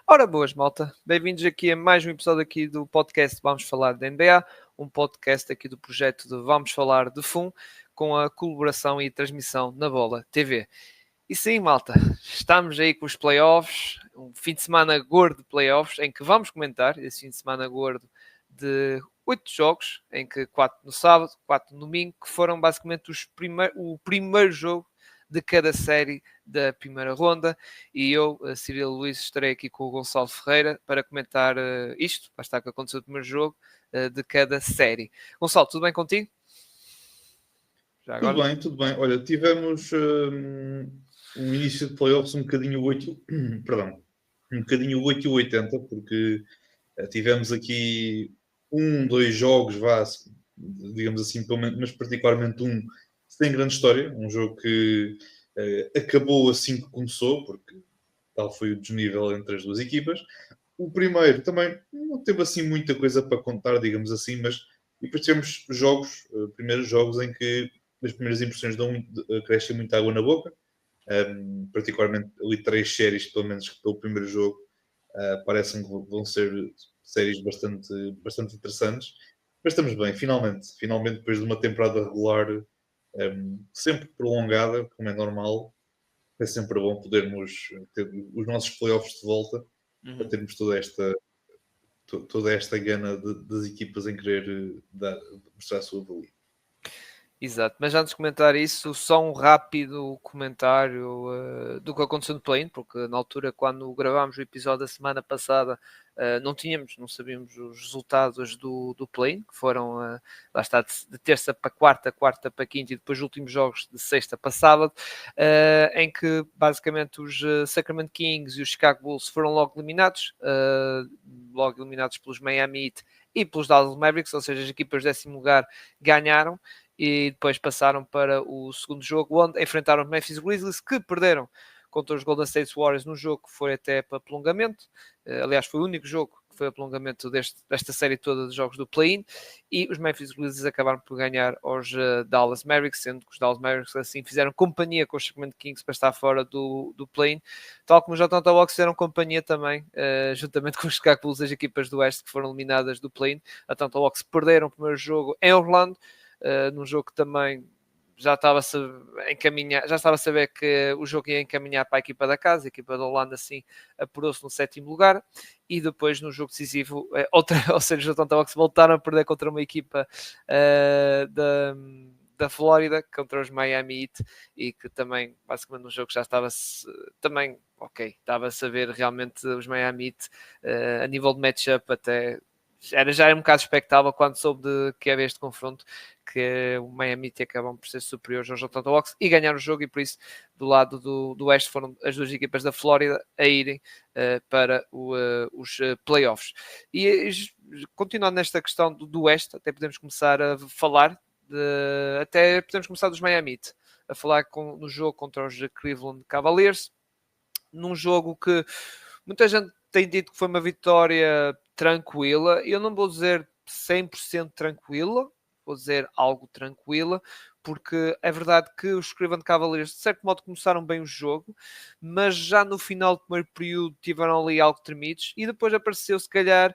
Ora boas, malta. Bem-vindos aqui a mais um episódio aqui do podcast Vamos Falar de NBA, um podcast aqui do projeto de Vamos Falar de FUM, com a colaboração e transmissão na Bola TV. E sim, malta, estamos aí com os playoffs, um fim de semana gordo de playoffs, em que vamos comentar esse fim de semana gordo de 8 jogos, em que 4 no sábado, 4 no domingo, que foram basicamente o primeiro jogo de cada série da primeira ronda, e eu, Cirilo Luís, estarei aqui com o Gonçalo Ferreira para comentar isto, vai estar que aconteceu o primeiro jogo de cada série. Gonçalo, tudo bem contigo? Já agora? Tudo bem. Olha, tivemos um início de playoffs um bocadinho 8, perdão, um bocadinho 8-80, porque tivemos aqui dois jogos, digamos assim, mas particularmente um sem grande história, um jogo que acabou assim que começou, porque tal foi o desnível entre as duas equipas. O primeiro também não teve assim muita coisa para contar, digamos assim, mas depois tivemos primeiros jogos em que as primeiras impressões crescem muito água na boca, particularmente ali 3 séries, pelo menos pelo primeiro jogo, parecem que vão ser séries bastante interessantes. Mas estamos bem, finalmente depois de uma temporada regular sempre prolongada, como é normal, é sempre bom podermos ter os nossos playoffs de volta, para termos toda esta gana das equipas em querer mostrar a sua valia. Exato, mas antes de comentar isso, só um rápido comentário do que aconteceu no play-in, porque na altura, quando gravámos o episódio da semana passada, não sabíamos os resultados do play-in, que foram, lá está, de terça para quarta, quarta para quinta, e depois os últimos jogos de sexta para sábado, em que basicamente os Sacramento Kings e os Chicago Bulls foram logo eliminados pelos Miami Heat e pelos Dallas Mavericks, ou seja, as equipas de 10º lugar ganharam, e depois passaram para o segundo jogo, onde enfrentaram os Memphis Grizzlies, que perderam contra os Golden State Warriors num jogo que foi até para prolongamento. Aliás, foi o único jogo que foi a prolongamento desta série toda de jogos do play-in, e os Memphis Grizzlies acabaram por ganhar aos Dallas Mavericks, sendo que os Dallas Mavericks assim fizeram companhia com os Sacramento Kings para estar fora do play-in, tal como os Atlanta Hawks fizeram companhia também, juntamente com os Chicago Bulls, as equipas do Oeste que foram eliminadas do play-in. Atlanta Hawks perderam o primeiro jogo em Orlando, num jogo que também já estava a saber que o jogo ia encaminhar para a equipa da casa, a equipa da Holanda assim apurou-se no 7º lugar, e depois no jogo decisivo, ou seja, os Atlanta Hawks voltaram a perder contra uma equipa da Flórida, contra os Miami Heat, e que também, basicamente, no jogo já estava-se também, estava a saber realmente os Miami Heat, a nível de matchup até já era um bocado expectável quando soube que havia este confronto, que o Miami Heat acabam por ser superiores aos Atlanta Hawks e ganhar o jogo, e por isso do lado do Oeste foram as duas equipas da Flórida a irem para os playoffs. E continuando nesta questão do Oeste, até podemos começar a falar até podemos começar dos Miami Heat, a falar no jogo contra os Cleveland Cavaliers, num jogo que muita gente tem dito que foi uma vitória tranquila. Eu não vou dizer 100% tranquila, vou dizer algo tranquila, porque é verdade que os Cleveland Cavaliers de certo modo começaram bem o jogo, mas já no final do primeiro período tiveram ali algo tremidos, e depois apareceu se calhar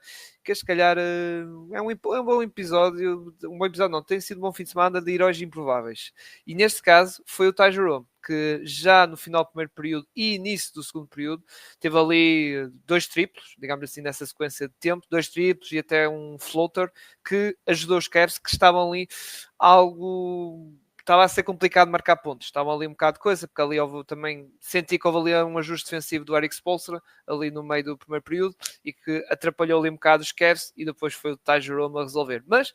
é um bom episódio, não, tem sido um bom fim de semana de heróis improváveis, e neste caso foi o Ty Jerome, que já no final do primeiro período e início do segundo período teve ali 2 triplos, digamos assim, nessa sequência de tempo, 2 triplos e até um floater que ajudou os Cavs, que estavam ali estava a ser complicado marcar pontos, estavam ali um bocado de coisa, porque ali senti que houve ali um ajuste defensivo do Eric Spoelstra ali no meio do primeiro período, e que atrapalhou ali um bocado os Cavs, e depois foi o Ty Jerome a resolver. Mas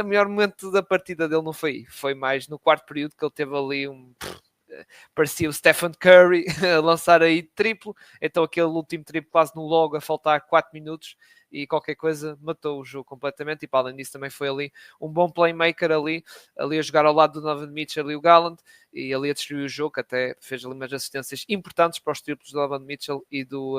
o melhor momento da partida dele não foi mais no quarto período, que ele teve ali parecia o Stephen Curry a lançar aí triplo, então aquele último triplo quase no logo, a faltar 4 minutos e qualquer coisa, matou o jogo completamente. E para além disso também foi ali um bom playmaker ali a jogar ao lado do Donovan Mitchell e o Garland, e ali a destruir o jogo, que até fez ali umas assistências importantes para os triplos do Donovan Mitchell e do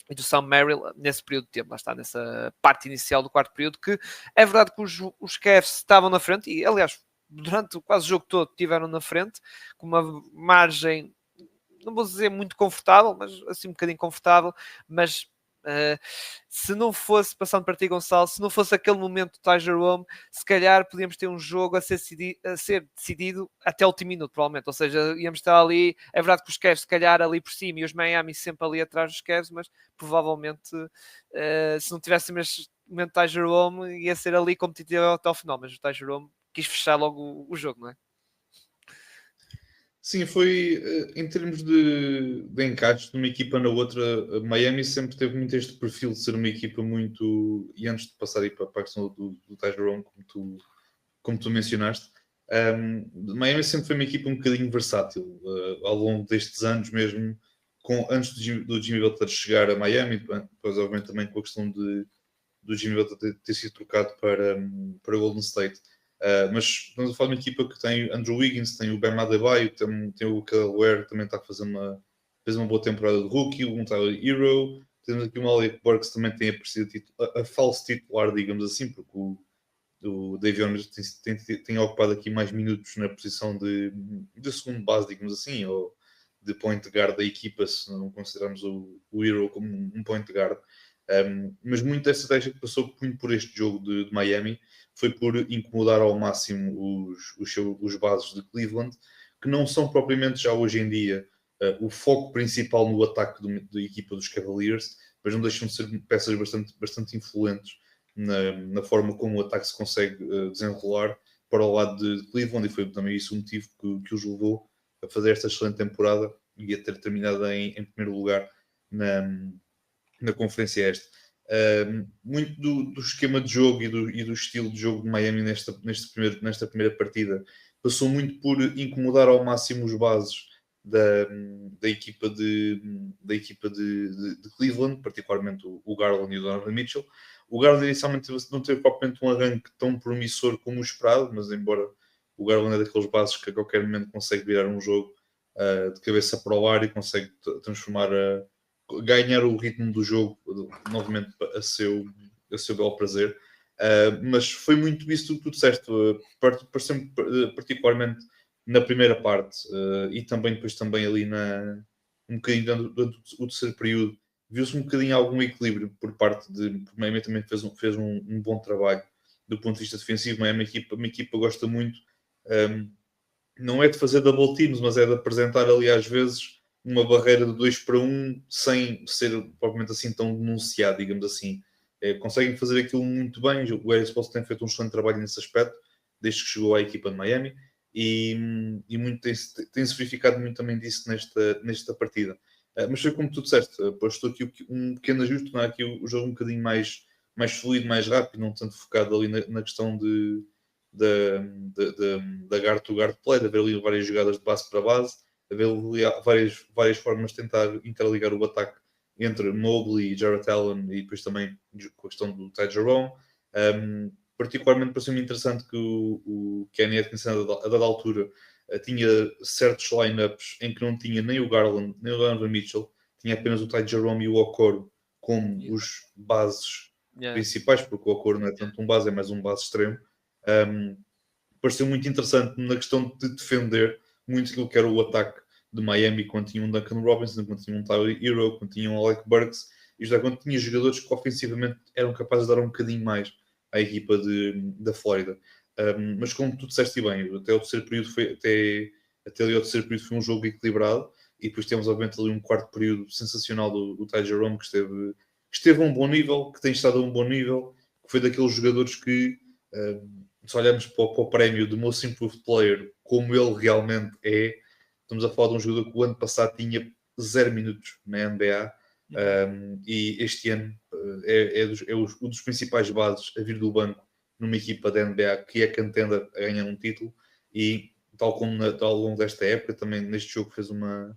e do Sam Merrill nesse período de tempo, lá está, nessa parte inicial do quarto período, que é verdade que os Cavs estavam na frente, e aliás, durante quase o jogo todo estiveram na frente, com uma margem, não vou dizer muito confortável, mas assim um bocadinho confortável, mas se não fosse, passando para ti, Gonçalo, se não fosse aquele momento do Ty Jerome, se calhar podíamos ter um jogo a ser decidido até o último minuto, provavelmente. Ou seja, íamos estar ali. É verdade que os Cavs, se calhar, ali por cima e os Miami sempre ali atrás dos Cavs, mas provavelmente, se não tivesse esse momento do Ty Jerome, ia ser ali competitivo até ao final. Mas o Ty Jerome quis fechar logo o jogo, não é? Sim, foi em termos de encaixe de uma equipa na outra. Miami sempre teve muito este perfil de ser uma equipa muito. E antes de passar aí para a questão do Ty Jerome, como tu mencionaste, Miami sempre foi uma equipa um bocadinho versátil ao longo destes anos, mesmo antes do Jimmy Butler chegar a Miami, depois, obviamente, também com a questão do Jimmy Butler ter sido trocado para Golden State. Mas estamos a falar de uma equipa que tem Andrew Wiggins, tem o Bam Adebayo, tem o Kelly Ware, que também está a fazer fez uma boa temporada de rookie, um Tyler Hero. Temos aqui o Alec Burks, que também tem aparecido a falso titular, digamos assim, porque o Davion tem ocupado aqui mais minutos na posição de segundo base, digamos assim, ou de point guard da equipa, se não considerarmos o Hero como um point guard. Mas muito dessa estratégia que passou muito por este jogo de Miami foi por incomodar ao máximo os bases de Cleveland, que não são propriamente já hoje em dia o foco principal no ataque da equipa dos Cavaliers, mas não deixam de ser peças bastante influentes na forma como o ataque se consegue desenrolar para o lado de Cleveland, e foi também isso o motivo que os levou a fazer esta excelente temporada e a ter terminado em primeiro lugar na Conferência Este. Muito do esquema de jogo e do estilo de jogo de Miami nesta primeira partida passou muito por incomodar ao máximo os bases da equipa de Cleveland, particularmente o Garland e o Donovan Mitchell. O Garland inicialmente não teve propriamente um arranque tão promissor como o esperado, mas embora o Garland é daqueles bases que a qualquer momento consegue virar um jogo de cabeça para o ar e consegue transformar ganhar o ritmo do jogo novamente a seu belo prazer. Mas foi muito isso que tu disseste, particularmente na primeira parte e também depois ali um bocadinho durante o terceiro período, viu-se um bocadinho algum equilíbrio por parte de Miami. Também fez um bom trabalho do ponto de vista defensivo. Miami é uma equipa gosta muito, não é de fazer double teams, mas é de apresentar ali às vezes uma barreira de 2 para 1 sem ser propriamente assim tão denunciado, digamos assim. Conseguem fazer aquilo muito bem. O Harris Post tem feito um excelente trabalho nesse aspecto desde que chegou à equipa de Miami, e muito tem-se verificado muito também disso nesta partida. Mas foi como tu disseste, estou aqui um pequeno ajuste, não é? Aqui o jogo um bocadinho mais fluido, mais rápido, não tanto focado ali na questão da guard to guard play, de haver ali várias jogadas de base para base, de haver ali várias formas de tentar interligar o ataque entre Mobley e Jarrett Allen, e depois também com a questão do Ty Jerome. Particularmente pareceu-me interessante que o Kenny Atkinson, a dada altura, tinha certos lineups em que não tinha nem o Garland nem o Donovan Mitchell, tinha apenas o Ty Jerome e o Okoro como os bases principais, porque o Okoro não é tanto um base, é mais um base extremo. Pareceu muito interessante na questão de defender muito aquilo que era o ataque de Miami, quando tinha um Duncan Robinson, quando tinha um Tyler Hero, quando tinha um Alec Burks, e já quando tinha jogadores que ofensivamente eram capazes de dar um bocadinho mais à equipa da Flórida. Mas como tu disseste bem, até o terceiro período até ali ao terceiro período foi um jogo equilibrado, e depois temos obviamente ali um quarto período sensacional do Ty Jerome, que esteve a um bom nível, que tem estado a um bom nível, que foi daqueles jogadores que se olharmos para o prémio de Most Improved Player, como ele realmente é, estamos a falar de um jogador que o ano passado tinha 0 minutos na NBA, e este ano um dos principais bases a vir do banco numa equipa da NBA que é contender a ganhar um título, e tal como ao longo desta época, também neste jogo fez uma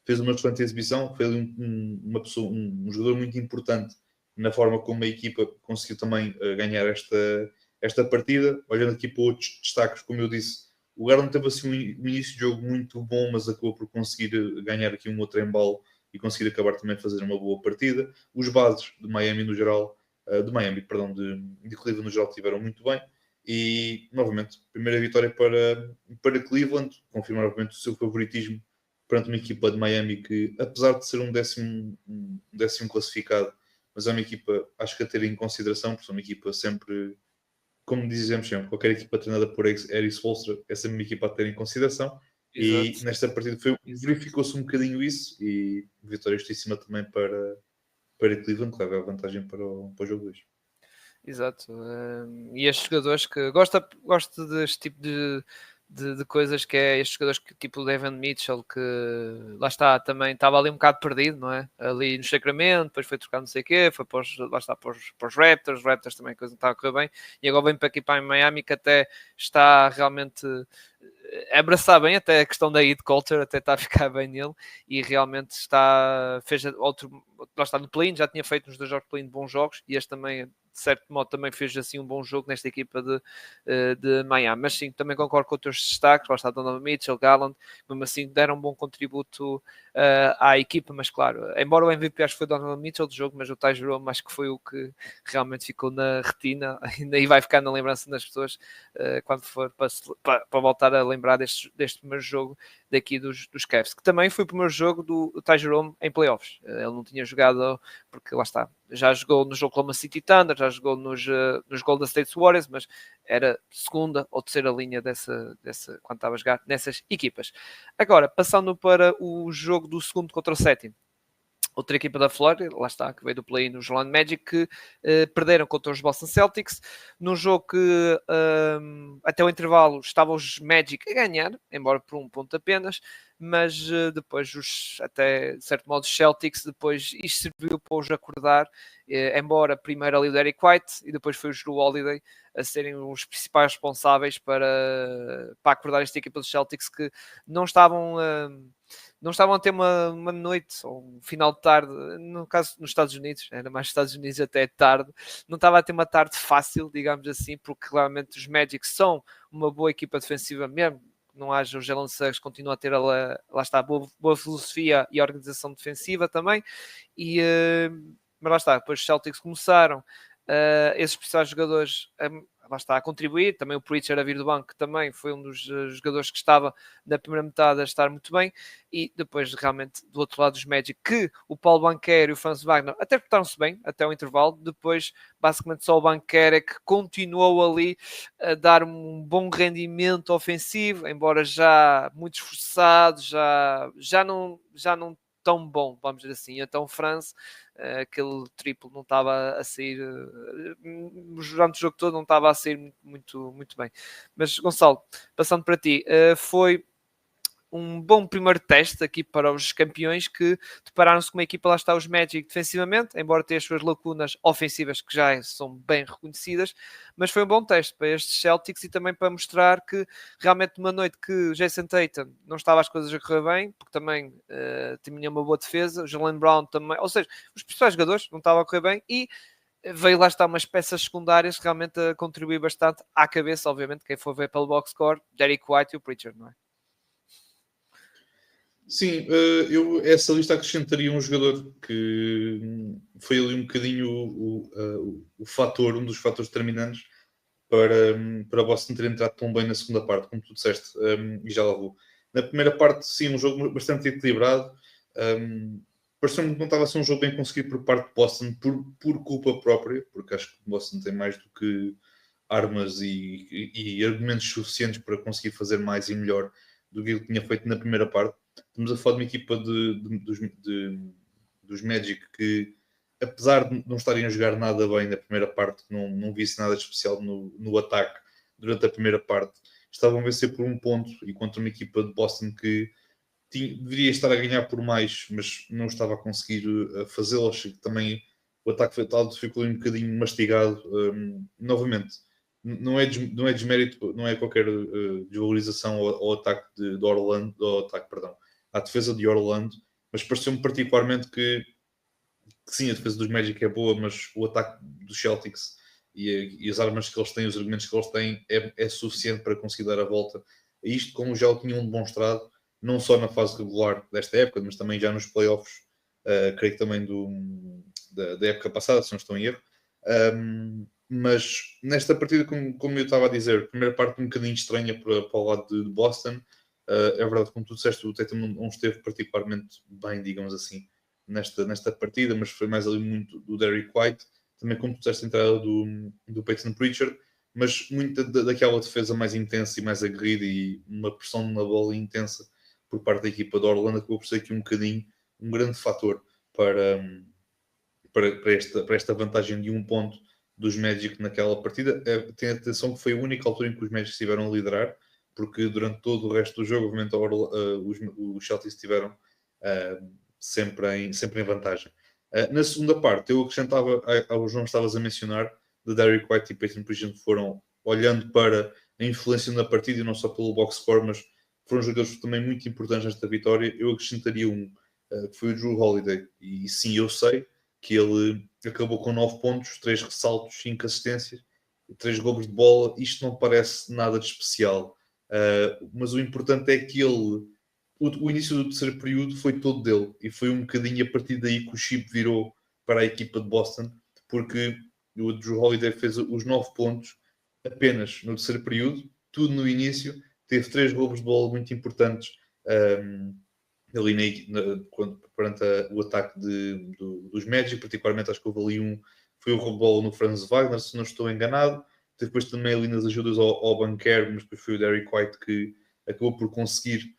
excelente exibição. Foi um jogador muito importante na forma como a equipa conseguiu também ganhar esta partida. Olhando aqui para outros destaques, como eu disse, o Garland teve assim um início de jogo muito bom, mas acabou por conseguir ganhar aqui um outro embalo e conseguir acabar também a fazer uma boa partida. Os bases de Miami no geral, de Cleveland no geral estiveram muito bem. E, novamente, primeira vitória para Cleveland, confirmar, obviamente, o seu favoritismo perante uma equipa de Miami que, apesar de ser um décimo classificado, mas é uma equipa, acho que a ter em consideração, porque é uma equipa sempre, como dizemos sempre, qualquer equipa treinada por Erik Spoelstra é sempre uma equipa a ter em consideração. Exato. E nesta partida verificou-se um bocadinho isso, e vitória justíssima também para Cleveland, que leva a vantagem para o jogo 2. Exato. E estes jogadores que gosto deste tipo de coisas, que é estes jogadores tipo o Devin Mitchell, que lá está, também estava ali um bocado perdido, não é? Ali no Sacramento, depois foi trocar não sei o quê, foi para os Raptors, os Raptors também a coisa não está a correr bem, e agora vem para aqui para Miami, que até está realmente a abraçar bem até a questão da head culture, até está a ficar bem nele, e realmente fez outro, lá está no play-in, já tinha feito nos 2 jogos de play-in bons jogos, e este também, de certo modo, também fez assim um bom jogo nesta equipa de Miami. Mas sim, também concordo com os teus destaques, lá está Donovan Mitchell, Garland, mesmo assim deram um bom contributo à equipa, mas claro, embora o MVP acho que foi Donovan Mitchell do jogo, mas o Ty Jerome acho que foi o que realmente ficou na retina, e vai ficar na lembrança das pessoas quando for para voltar a lembrar deste primeiro jogo daqui dos Cavs, que também foi o primeiro jogo do Ty Jerome em playoffs. Ele não tinha jogado, porque lá está, já jogou no Oklahoma City Thunder, já jogou nos Golden State Warriors, mas era segunda ou terceira linha dessa quando estava a jogar nessas equipas. Agora, passando para o jogo do segundo contra o sétimo, outra equipa da Flórida, lá está, que veio do play no Orlando Magic, que perderam contra os Boston Celtics, num jogo que até o intervalo estavam os Magic a ganhar, embora por um ponto apenas, mas depois, até de certo modo, os Celtics, depois isto serviu para os acordar, embora primeiro ali o Derek White e depois foi o Jrue Holiday a serem os principais responsáveis para acordar esta equipa dos Celtics, que não estavam a ter uma noite ou um final de tarde, no caso nos Estados Unidos, era mais Estados Unidos até tarde, não estava a ter uma tarde fácil, digamos assim, porque realmente os Magic são uma boa equipa defensiva mesmo, não haja o Jalen Suggs, continua a ter lá está, boa filosofia e organização defensiva também, mas lá está, depois os Celtics começaram, esses principais jogadores lá está a contribuir, também o Pritchard a vir do banco, que também foi um dos jogadores que estava na primeira metade a estar muito bem, e depois realmente do outro lado dos Magic, que o Paulo Banchero e o Franz Wagner até portaram-se bem até o intervalo, depois basicamente só o Banchero é que continuou ali a dar um bom rendimento ofensivo, embora já muito esforçado, já não tão bom, vamos dizer assim. Então, Franz, aquele triplo não estava a sair, durante o jogo todo não estava a sair muito, muito bem. Mas, Gonçalo, passando para ti, foi um bom primeiro teste aqui para os campeões, que depararam-se com uma equipa, lá está os Magic defensivamente, embora tenha as suas lacunas ofensivas que já são bem reconhecidas, mas foi um bom teste para estes Celtics e também para mostrar que realmente numa noite que o Jason Tatum não estava as coisas a correr bem, porque também tinha uma boa defesa, o Jaylen Brown também, ou seja, os principais jogadores não estavam a correr bem, e veio lá estar umas peças secundárias realmente a contribuir bastante à cabeça, obviamente, quem for ver pelo box score, Derek White e o Pritchard, não é? Sim, eu essa lista acrescentaria um jogador que foi ali um bocadinho o fator, um dos fatores determinantes para Boston ter entrado tão bem na segunda parte, como tu disseste, e já lá vou. Na primeira parte, sim, um jogo bastante equilibrado. Pareceu-me que não estava a ser um jogo bem conseguido por parte de Boston, por culpa própria, porque acho que Boston tem mais do que armas e argumentos suficientes para conseguir fazer mais e melhor do que ele tinha feito na primeira parte. Estamos a falar de uma equipa dos Magic que, apesar de não estarem a jogar nada bem na primeira parte, não vi-se nada de especial no ataque durante a primeira parte, estavam a vencer por um ponto e contra uma equipa de Boston que deveria estar a ganhar por mais, mas não estava a conseguir fazê-lo. Acho que também o ataque foi tal, ficou um bocadinho mastigado. Novamente, não é desmérito, não é qualquer desvalorização ao ataque de Orlando, ao ataque, perdão, à defesa de Orlando, mas pareceu-me particularmente que sim, a defesa dos Magic é boa, mas o ataque dos Celtics e as armas que eles têm, os argumentos que eles têm, é suficiente para conseguir dar a volta. Isto, como já o tinham demonstrado, não só na fase regular desta época, mas também já nos playoffs creio que também da época passada, se não estou em erro. Mas nesta partida, como eu estava a dizer, a primeira parte um bocadinho estranha para o lado de Boston. É verdade, como tu disseste, o Tatum não esteve particularmente bem, digamos assim, nesta partida, mas foi mais ali muito do Derrick White, também como tu disseste, a entrada do Peyton Pritchard, mas muito daquela defesa mais intensa e mais aguerrida e uma pressão na bola intensa por parte da equipa de Orlando, acabou por ser aqui um bocadinho um grande fator para esta vantagem de 1 ponto dos Magic naquela partida. Tenha atenção que foi a única altura em que os Magic estiveram a liderar, porque durante todo o resto do jogo, obviamente, os Celtics estiveram sempre em vantagem. Na segunda parte, eu acrescentava ao João estavas a mencionar, de Derrick White e Peyton Pritchard foram olhando para a influência na partida, e não só pelo box score, mas foram jogadores também muito importantes nesta vitória. Eu acrescentaria que foi o Jrue Holiday. E sim, eu sei que ele acabou com 9 pontos, 3 ressaltos, 5 assistências, 3 roubos de bola. Isto não parece nada de especial. Mas o importante é que o início do terceiro período foi todo dele. E foi um bocadinho a partir daí que o chip virou para a equipa de Boston, porque o Jrue Holiday fez os 9 pontos apenas no terceiro período, tudo no início. Teve 3 roubos de bola muito importantes. Ali perante o ataque dos Magic, particularmente acho que houve ali foi o roubo de bola no Franz Wagner, se não estou enganado. Depois também ali nas ajudas ao banqueiro, mas depois foi o Derrick White que acabou por conseguir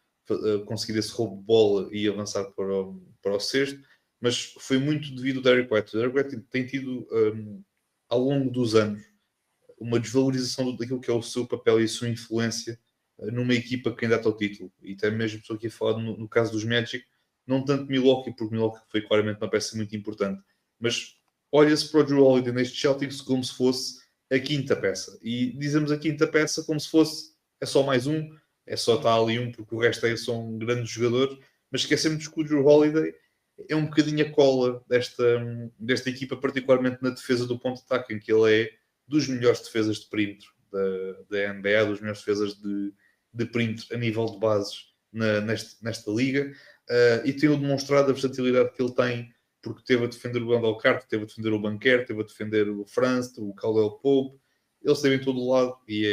esse roubo de bola e avançar para o sexto. Mas foi muito devido ao Derrick White. O Derrick White tem tido, ao longo dos anos, uma desvalorização daquilo que é o seu papel e a sua influência numa equipa que ainda está ao título. E até mesmo estou aqui a falar no caso dos Magic, não tanto Milwaukee, porque Milwaukee foi claramente uma peça muito importante, mas olha-se para o Jrue Holiday nestes Celtics como se fosse a quinta peça. E dizemos a quinta peça como se fosse, é só mais um, é só estar ali um, porque o resto aí são grandes jogadores, mas esquecemos que o Jrue Holiday é um bocadinho a cola desta equipa, particularmente na defesa do ponto de ataque, em que ele é dos melhores defesas de perímetro da NBA, dos melhores defesas de perímetro a nível de bases nesta liga, e tem demonstrado a versatilidade que ele tem, porque teve a defender o Wendell Carter, teve a defender o Banquer, teve a defender o Franz, o Caldwell Pope, ele esteve em todo o lado, e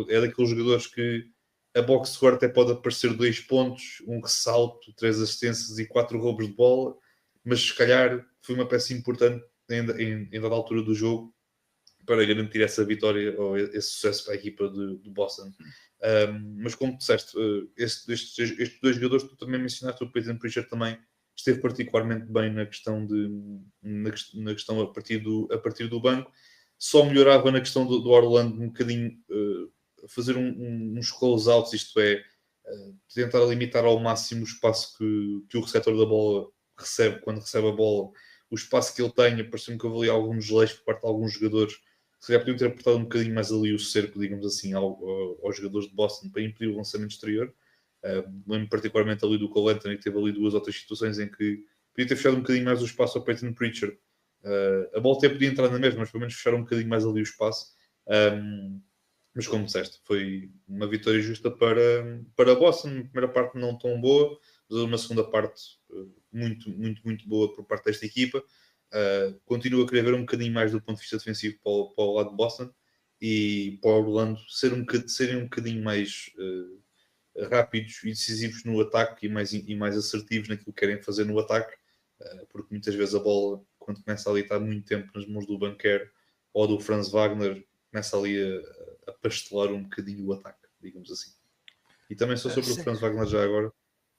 é daqueles jogadores que a box score até pode aparecer 2 pontos, um ressalto, 3 assistências e 4 roubos de bola, mas se calhar foi uma peça importante em dada altura do jogo para garantir essa vitória ou esse sucesso para a equipa de Boston. Mas como disseste, estes dois jogadores que tu também mencionaste, o Peyton Pritchard também esteve particularmente bem na questão a partir do banco. Só melhorava na questão do Orlando um bocadinho, fazer uns close-outs, isto é, tentar limitar ao máximo o espaço que o receptor da bola recebe quando recebe a bola, o espaço que ele tenha. Pareceu-me que houve ali alguns desleixos por parte de alguns jogadores. Se calhar podiam ter apertado um bocadinho mais ali o cerco, digamos assim, aos jogadores de Boston para impedir o lançamento exterior. Lembro particularmente ali do Cole Anthony, que teve ali 2 ou 3 situações em que podia ter fechado um bocadinho mais o espaço ao Peyton Pritchard. A bola até podia entrar na mesma, mas pelo menos fechar um bocadinho mais ali o espaço. Mas como disseste, foi uma vitória justa para Boston. Uma primeira parte não tão boa, mas uma segunda parte muito, muito, muito boa por parte desta equipa. Continuo a querer ver um bocadinho mais do ponto de vista defensivo para o lado de Boston e para o Orlando serem um bocadinho mais rápidos e decisivos no ataque e mais assertivos naquilo que querem fazer no ataque, porque muitas vezes a bola, quando começa ali a estar muito tempo nas mãos do Banquer ou do Franz Wagner, começa ali a pastelar um bocadinho o ataque, digamos assim. E também só sobre o Franz Wagner já agora,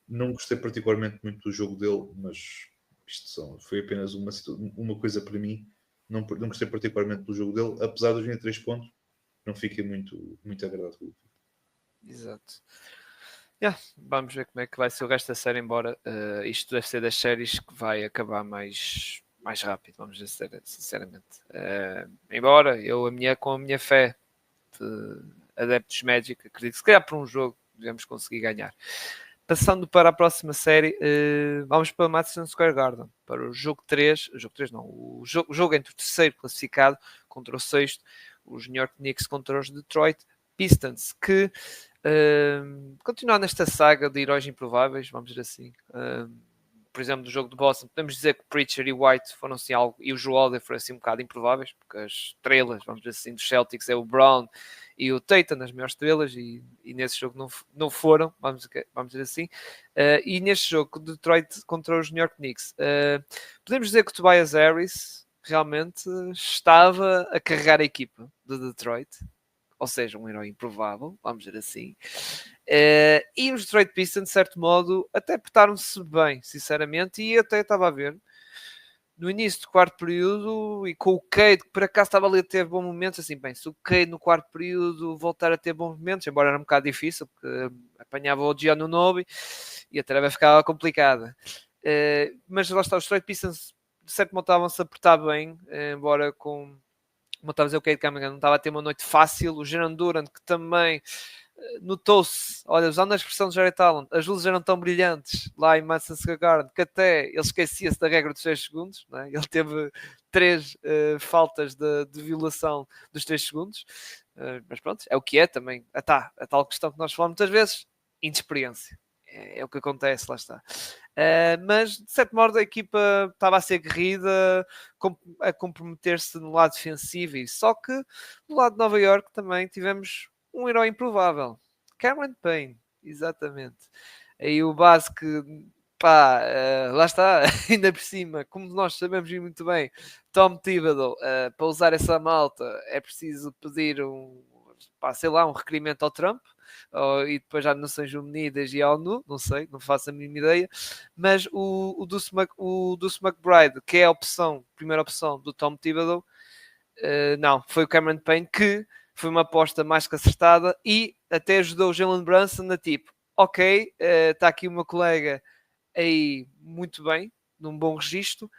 não gostei particularmente muito do jogo dele, mas isto foi apenas uma coisa para mim. Não gostei particularmente do jogo dele, apesar dos 23 pontos, não fiquei muito, muito agradado com ele. Exato. Vamos ver como é que vai ser o resto da série, embora isto deve ser das séries que vai acabar mais rápido, vamos dizer sinceramente. Embora eu com a minha fé de adeptos Magic, acredito que se calhar por um jogo devemos conseguir ganhar. Passando para a próxima série, vamos para o Madison Square Garden, para o jogo 3, o jogo entre o terceiro classificado contra o sexto, os New York Knicks contra os Detroit Pistons, que continuar nesta saga de heróis improváveis, vamos dizer assim, por exemplo, do jogo de Boston, podemos dizer que Pritchard e White foram assim algo, e o Jrue Holiday foram assim um bocado improváveis, porque as estrelas, vamos dizer assim, dos Celtics é o Brown e o Tatum, as maiores estrelas, e nesse jogo não foram, vamos dizer assim. E neste jogo de Detroit contra os New York Knicks, podemos dizer que o Tobias Harris realmente estava a carregar a equipa de Detroit, ou seja, um herói improvável, vamos dizer assim. E os Detroit Pistons, de certo modo, até portaram-se bem, sinceramente, e até estava a ver no início do quarto período e com o Cade, que por acaso estava ali a ter bons momentos, assim, bem, se o Cade no quarto período voltar a ter bons momentos, embora era um bocado difícil, porque apanhava o Giannunobi e a tarefa ficava complicada. Mas lá está, os Detroit Pistons de certo modo estavam-se a apertar bem, embora com, como estava a dizer, o Cade Cunningham não estava a ter uma noite fácil, o Jaron Durant, que também notou-se, olha, usando a expressão de Jared Allen, as luzes eram tão brilhantes lá em Madison Square Garden que até ele esquecia-se da regra dos 3 segundos, não é? Ele teve 3 faltas de violação dos 3 segundos, mas pronto, é o que é também, a tal questão que nós falamos muitas vezes, inexperiência. É o que acontece, lá está. Mas de certo modo a equipa estava a ser guerrida, a comprometer-se no lado defensivo, e só que no lado de Nova York também tivemos um herói improvável, Cameron Payne, exatamente. Aí o base que, pá, lá está, ainda por cima, como nós sabemos muito bem, Tom Thibodeau, para usar essa malta é preciso pedir sei lá, um requerimento ao Trump, e depois às Nações Unidas e à ONU, não sei, não faço a mínima ideia, mas o Deuce McBride, que é a primeira opção do Tom Thibodeau, não, foi o Cameron Payne, que foi uma aposta mais que acertada e até ajudou o Jalen Brunson a tipo, ok, está aqui o meu colega aí muito bem, num bom registro,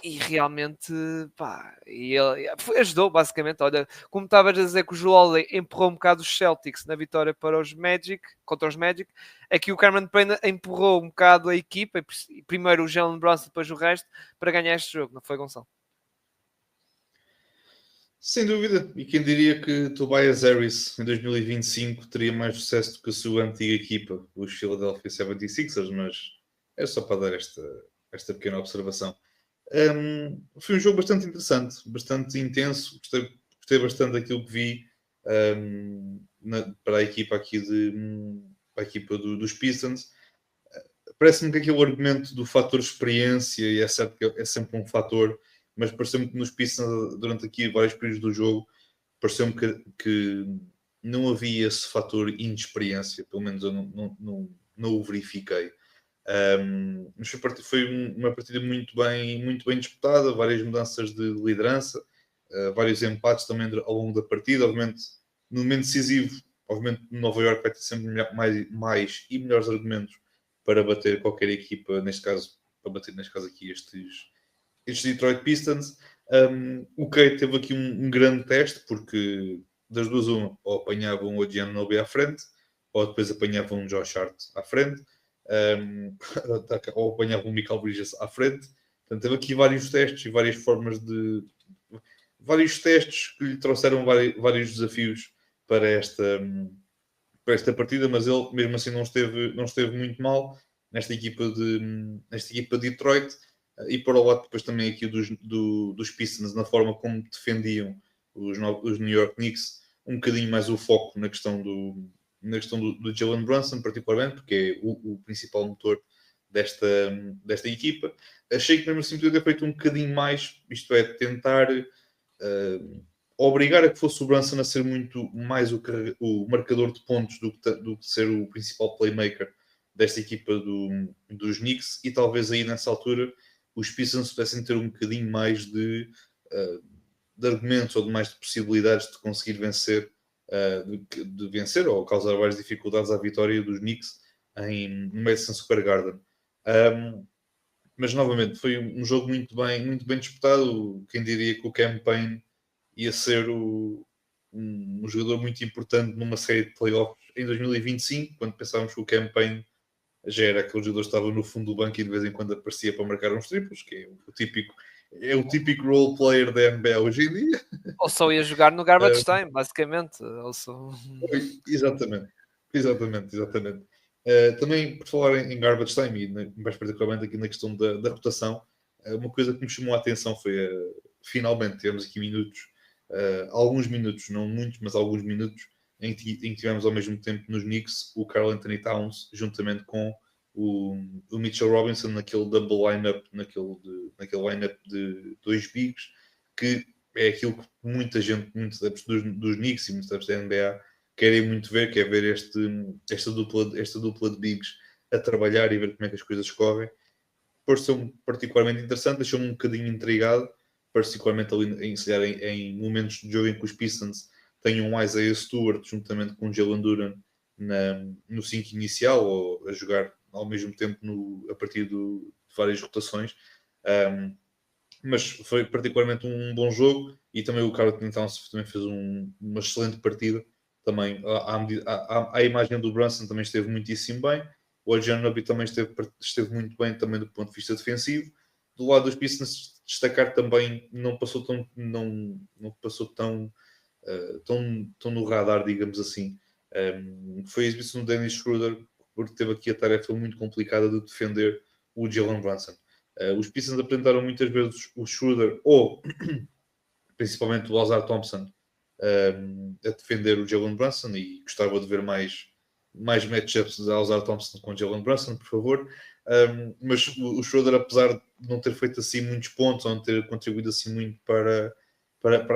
e realmente, pá, e ele ajudou basicamente. Olha, como estavas a dizer que o Jrue Holiday empurrou um bocado os Celtics na vitória para os Magic, contra os Magic, aqui o Cameron Payne empurrou um bocado a equipa, primeiro o Jalen Brunson, depois o resto, para ganhar este jogo, não foi, Gonçalo? Sem dúvida, e quem diria que Tobias Harris em 2025 teria mais sucesso do que a sua antiga equipa, os Philadelphia 76ers, mas é só para dar esta pequena observação. Foi um jogo bastante interessante, bastante intenso, gostei bastante daquilo que vi para a equipa aqui para a equipa dos Pistons. Parece-me que aquele argumento do fator experiência, e é certo que é sempre um fator, mas pareceu-me que nos Pistons, durante aqui vários períodos do jogo, pareceu-me que não havia esse fator inexperiência, pelo menos eu não o verifiquei. Mas foi uma partida muito bem disputada, várias mudanças de liderança, vários empates também ao longo da partida. Obviamente, no momento decisivo, obviamente, Nova York vai ter sempre mais e melhores argumentos para bater qualquer equipa, neste caso, aqui estes Detroit Pistons. O Kate teve aqui um grande teste, porque das duas uma, ou apanhavam o Giannobi à frente, ou depois apanhavam um Josh Hart à frente, ou apanhavam o Michael Bridges à frente. Portanto, teve aqui vários testes e várias formas de... vários testes que lhe trouxeram vários desafios para esta partida, mas ele mesmo assim não esteve muito mal nesta equipa de Detroit. E para o lado depois também aqui dos Pistons, na forma como defendiam os New York Knicks, um bocadinho mais o foco na questão do Jalen Brunson, particularmente, porque é o principal motor desta equipa. Achei que mesmo assim podia ter feito um bocadinho mais, isto é, tentar obrigar a que fosse o Brunson a ser muito mais o marcador de pontos do que ser o principal playmaker desta equipa dos Knicks, e talvez aí nessa altura os Pistons pudessem ter um bocadinho mais de argumentos ou de mais de possibilidades de conseguir vencer, de vencer ou causar várias dificuldades à vitória dos Knicks no Madison Square Garden. Mas novamente foi um jogo muito bem disputado. Quem diria que o Cam Payne ia ser um jogador muito importante numa série de playoffs em 2025, quando pensávamos que o Cam Payne já era aquele jogador que estava no fundo do banco e de vez em quando aparecia para marcar uns triplos, que é o típico role player da NBA hoje em dia. Ou só ia jogar no garbage time, basicamente. Exatamente. Também, por falar em garbage time, e mais particularmente aqui na questão da rotação, uma coisa que me chamou a atenção foi, finalmente, tivemos aqui minutos, alguns minutos, não muitos, mas alguns minutos, em que tivemos ao mesmo tempo nos Knicks o Karl Anthony Towns, juntamente com o Mitchell Robinson, naquele double line-up, naquele line-up de dois bigs, que é aquilo que muita gente, muitos adeptos dos Knicks e muitos adeptos da NBA querem muito ver, que é ver esta dupla de bigs a trabalhar e ver como é que as coisas correm. Pareceu-me particularmente interessante, deixou-me um bocadinho intrigado, particularmente ali em momentos de jogo em que os Pistons tenham um Isaiah Stewart juntamente com o Jalen Duren no 5 inicial, ou a jogar ao mesmo tempo a partir de várias rotações. Mas foi particularmente um bom jogo, e também o Karl Anthony Towns também fez uma excelente partida. Também a imagem do Brunson também esteve muitíssimo bem. O Anunoby também esteve muito bem também do ponto de vista defensivo. Do lado dos Pistons, destacar também, não passou tão no radar, digamos assim. Foi a exibição do Dennis Schroeder, porque teve aqui a tarefa muito complicada de defender o Jalen Brunson. Os Pistons apresentaram muitas vezes o Schroeder ou principalmente o Ozar Thompson a defender o Jalen Brunson, e gostava de ver mais matchups de Ozar Thompson com o Jalen Brunson, por favor. Mas o Schroeder, apesar de não ter feito assim muitos pontos, ou não ter contribuído assim muito para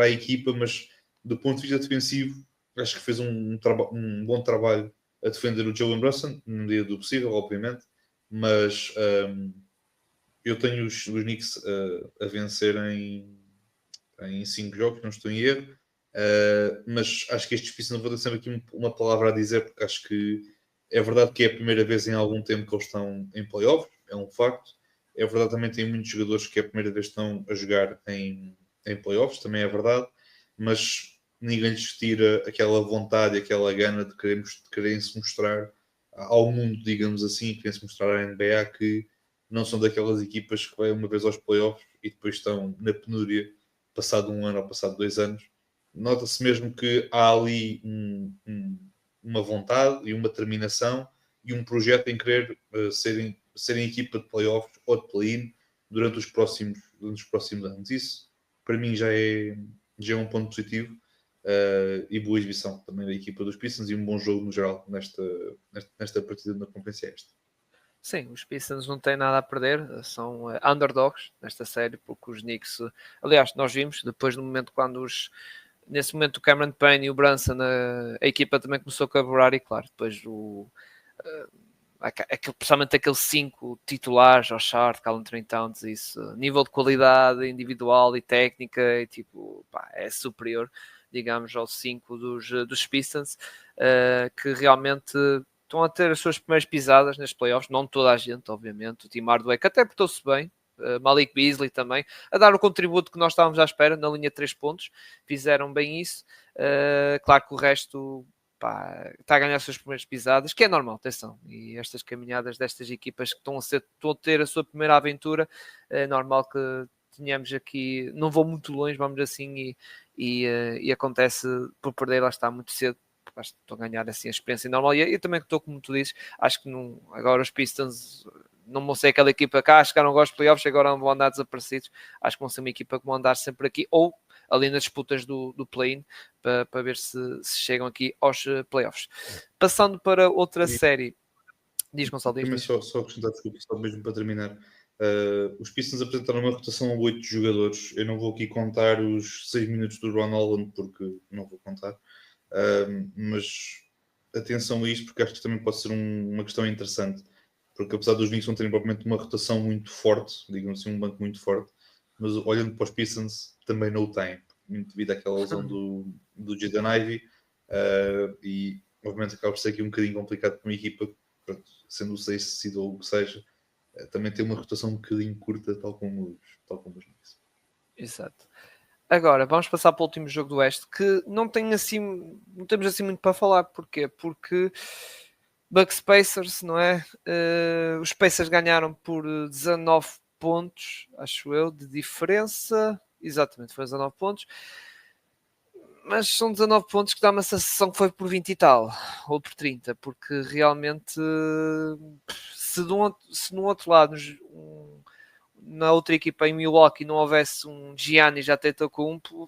a equipa, mas do ponto de vista defensivo, acho que fez um bom trabalho a defender o Jalen Brunson, no dia do possível, obviamente, mas eu tenho os Knicks a vencerem em 5 jogos, não estou em erro, mas acho que estes Pistons, não vou ter sempre aqui uma palavra a dizer, porque acho que é verdade que é a primeira vez em algum tempo que eles estão em playoffs, é um facto. É verdade também que tem muitos jogadores que é a primeira vez que estão a jogar em playoffs, também é verdade, mas ninguém lhes tira aquela vontade, aquela gana de querem se mostrar ao mundo, digamos assim, querem se mostrar à NBA que não são daquelas equipas que vai uma vez aos playoffs e depois estão na penúria passado um ano ou passado 2 anos. Nota-se mesmo que há ali uma vontade e uma determinação e um projeto em querer serem equipa de playoffs ou de play-in durante os próximos anos. Isso, para mim, já é um ponto positivo, e boa exibição também da equipa dos Pistons, e um bom jogo no geral nesta partida na Conferência Este. Sim, os Pistons não têm nada a perder, são underdogs nesta série, porque os Knicks, aliás, nós vimos, depois do momento quando nesse momento o Cameron Payne e o Brunson, a equipa também começou a colaborar, e claro, depois principalmente aqueles 5 titulares, ao Shard, Karl Anthony Towns, isso, nível de qualidade individual e técnica, e, tipo, é superior, digamos, aos 5 dos Pistons, que realmente estão a ter as suas primeiras pisadas nestes playoffs, não toda a gente, obviamente. O Tim Hardaway, que até portou-se bem, Malik Beasley também, a dar o contributo que nós estávamos à espera na linha de 3 pontos, fizeram bem isso. Claro que o resto está a ganhar as suas primeiras pisadas, que é normal, atenção. E estas caminhadas destas equipas que estão a ter a sua primeira aventura, é normal que tenhamos aqui, não vou muito longe, vamos assim, e acontece por perder, lá está, muito cedo. Acho que estou a ganhar assim a experiência normal, e eu também estou, como tu dizes, acho que não, agora os Pistons não vão ser aquela equipa cá, chegaram agora aos playoffs, agora não vão andar desaparecidos. Acho que vão ser uma equipa que vão andar sempre aqui, ou ali nas disputas do play-in, para ver se chegam aqui aos playoffs. Passando para outra série, diz Gonçalo, diz. Só acrescentar, desculpa, só mesmo para terminar. Os Pistons apresentaram uma rotação a 8 jogadores. Eu não vou aqui contar os 6 minutos do Ron Holland, porque não vou contar. Mas atenção a isto, porque acho que também pode ser uma questão interessante, porque apesar dos Knicks não terem propriamente uma rotação muito forte, digamos assim, um banco muito forte, mas olhando para os Pistons também não o têm, muito devido àquela lesão do Jaden Ivey, e obviamente acaba por ser aqui um bocadinho complicado para uma equipa, sendo o 6 seed ou o que seja, também tem uma rotação um bocadinho curta, tal como os Knicks. Exato. Agora, vamos passar para o último jogo do Oeste, que não temos assim muito para falar. Porquê? Porque Bucks Pacers, não é? Os Pacers ganharam por 19 pontos, acho eu, de diferença. Exatamente, foi 19 pontos. mas são 19 pontos que dá uma sensação que foi por 20 e tal, ou por 30, porque realmente se no outro lado, na outra equipa em Milwaukee, não houvesse um Giannis Antetokounmpo,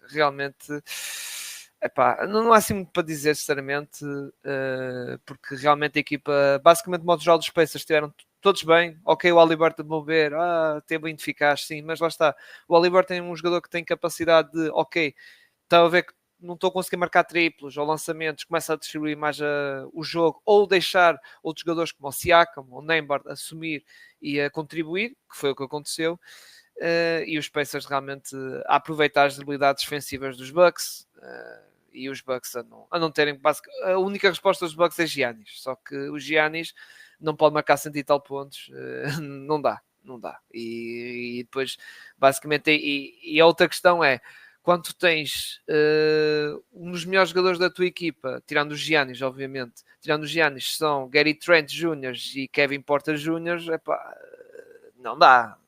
realmente epá, não há assim muito para dizer, sinceramente, porque realmente a equipa, basicamente, modo geral dos Pacers estiveram todos bem. Ok, o Haliburton mover, teve muito eficaz, sim, mas lá está. O Haliburton é um jogador que tem capacidade de, ok, está a ver que não estou a conseguir marcar triplos ou lançamentos, começa a distribuir mais o jogo, ou deixar outros jogadores como o Siakam ou o Nembhard assumir e a contribuir, que foi o que aconteceu. E os Pacers realmente a aproveitar as debilidades defensivas dos Bucks, e os Bucks a não terem a única resposta dos Bucks é Giannis, só que o Giannis não pode marcar 100 e tal pontos, não dá, e depois basicamente, e a outra questão é, quando tu tens um dos melhores jogadores da tua equipa, tirando os Giannis, obviamente, tirando os Giannis, são Gary Trent Jr. e Kevin Porter Jr., epá, não dá.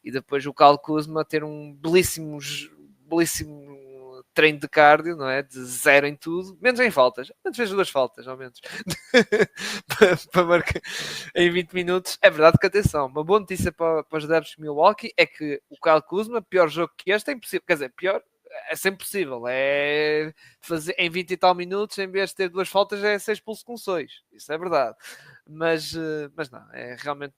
E depois o Kyle Kuzma ter um belíssimo treino de cardio, não é? De zero em tudo, menos em faltas. Menos fez 2 faltas, ao menos. para marcar em 20 minutos. É verdade que, atenção, uma boa notícia para os adeptos de Milwaukee é que o Kyle Kuzma, pior jogo que este, é impossível. Quer dizer, pior, é sempre possível. É fazer em 20 e tal minutos, em vez de ter 2 faltas, é ser expulso com 6. Isso é verdade. Mas não, é realmente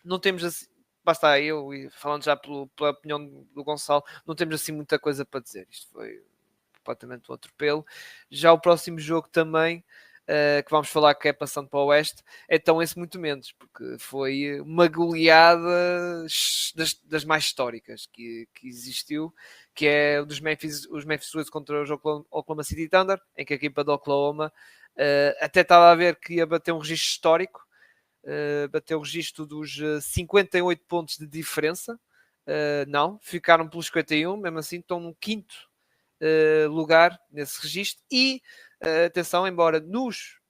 não temos assim, basta eu, e falando já pela opinião do Gonçalo, não temos assim muita coisa para dizer. Isto foi completamente um atropelo. Já o próximo jogo também, que vamos falar, que é passando para o Oeste, então esse muito menos, porque foi uma goleada das mais históricas que existiu, que é os Memphis Grizzlies contra os Oklahoma City Thunder, em que a equipa de Oklahoma até estava a ver que ia bater um registro histórico, bateu o registro dos 58 pontos de diferença. Não, ficaram pelos 51, mesmo assim estão no quinto lugar nesse registro. E atenção, embora nos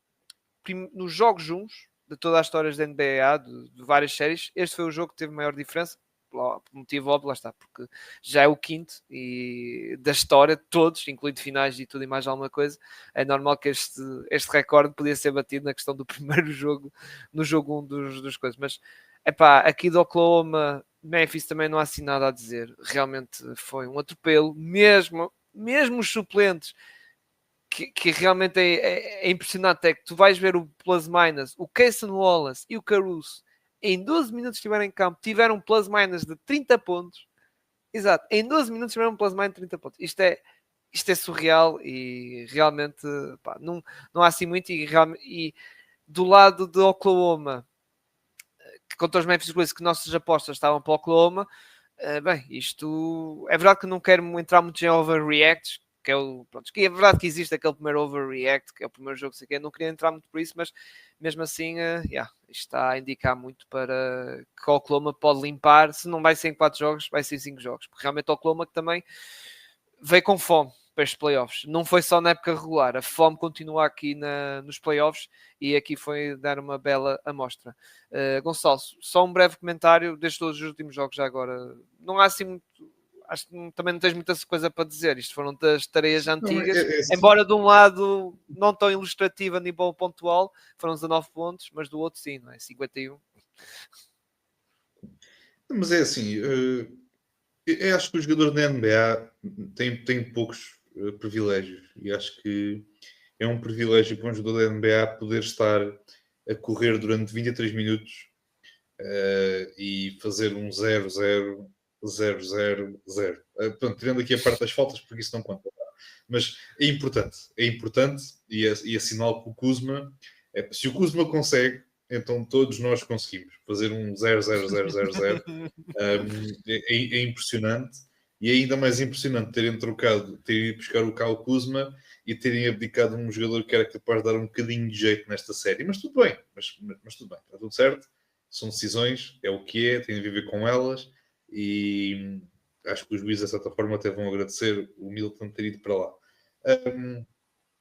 jogos juntos de toda a história da NBA, de várias séries, este foi o jogo que teve maior diferença. Por motivo óbvio, lá está, porque já é o quinto e da história de todos, incluindo finais e tudo e mais alguma coisa. É normal que este recorde podia ser batido na questão do primeiro jogo, no jogo 1 dos coisas. Mas, epá, aqui do Oklahoma, Memphis também não há assim nada a dizer. Realmente foi um atropelo, mesmo os suplentes, que realmente é impressionante, é que tu vais ver o plus-minus, o Cason Wallace e o Caruso em 12 minutos estiveram em campo, tiveram um plus-minus de 30 pontos. Exato, em 12 minutos tiveram um plus-minus de 30 pontos. Isto é surreal e realmente pá, não há assim muito. E do lado de Oklahoma, que contra os Memphis Grizzlies, que nossas apostas estavam para o Oklahoma, bem, isto é verdade que não quero entrar muito em overreacts, que é pronto, que é verdade que existe aquele primeiro overreact, que é o primeiro jogo, sei que não queria entrar muito por isso, mas mesmo assim, isto está a indicar muito para que o Oklahoma pode limpar. Se não vai ser em 4 jogos, vai ser em 5 jogos, porque realmente o Oklahoma que também veio com fome para estes playoffs. Não foi só na época regular, a fome continua aqui nos playoffs e aqui foi dar uma bela amostra. Gonçalo, só um breve comentário destes todos os últimos jogos já agora. Não há assim muito, acho que também não tens muita coisa para dizer. Isto foram das tareias antigas, embora de um lado não tão ilustrativo a nível pontual, foram 19 pontos, mas do outro sim, não é? 51. Mas é assim, eu acho que o jogador da NBA tem poucos privilégios e acho que é um privilégio para um jogador da NBA poder estar a correr durante 23 minutos e fazer um 0-0, 0-0-0. Portanto, tirando aqui a parte das faltas, porque isso não conta. Mas é importante e assinalo que o Kuzma, se o Kuzma consegue, então todos nós conseguimos fazer um 0-0-0-0-0. É impressionante e é ainda mais impressionante terem ido buscar o Kyle Kuzma e terem abdicado um jogador que era capaz de dar um bocadinho de jeito nesta série. Mas tudo bem, mas tudo bem, está tudo certo. São decisões, é o que é, tem a viver com elas e acho que os juízes, de certa forma, até vão agradecer o Milton ter ido para lá.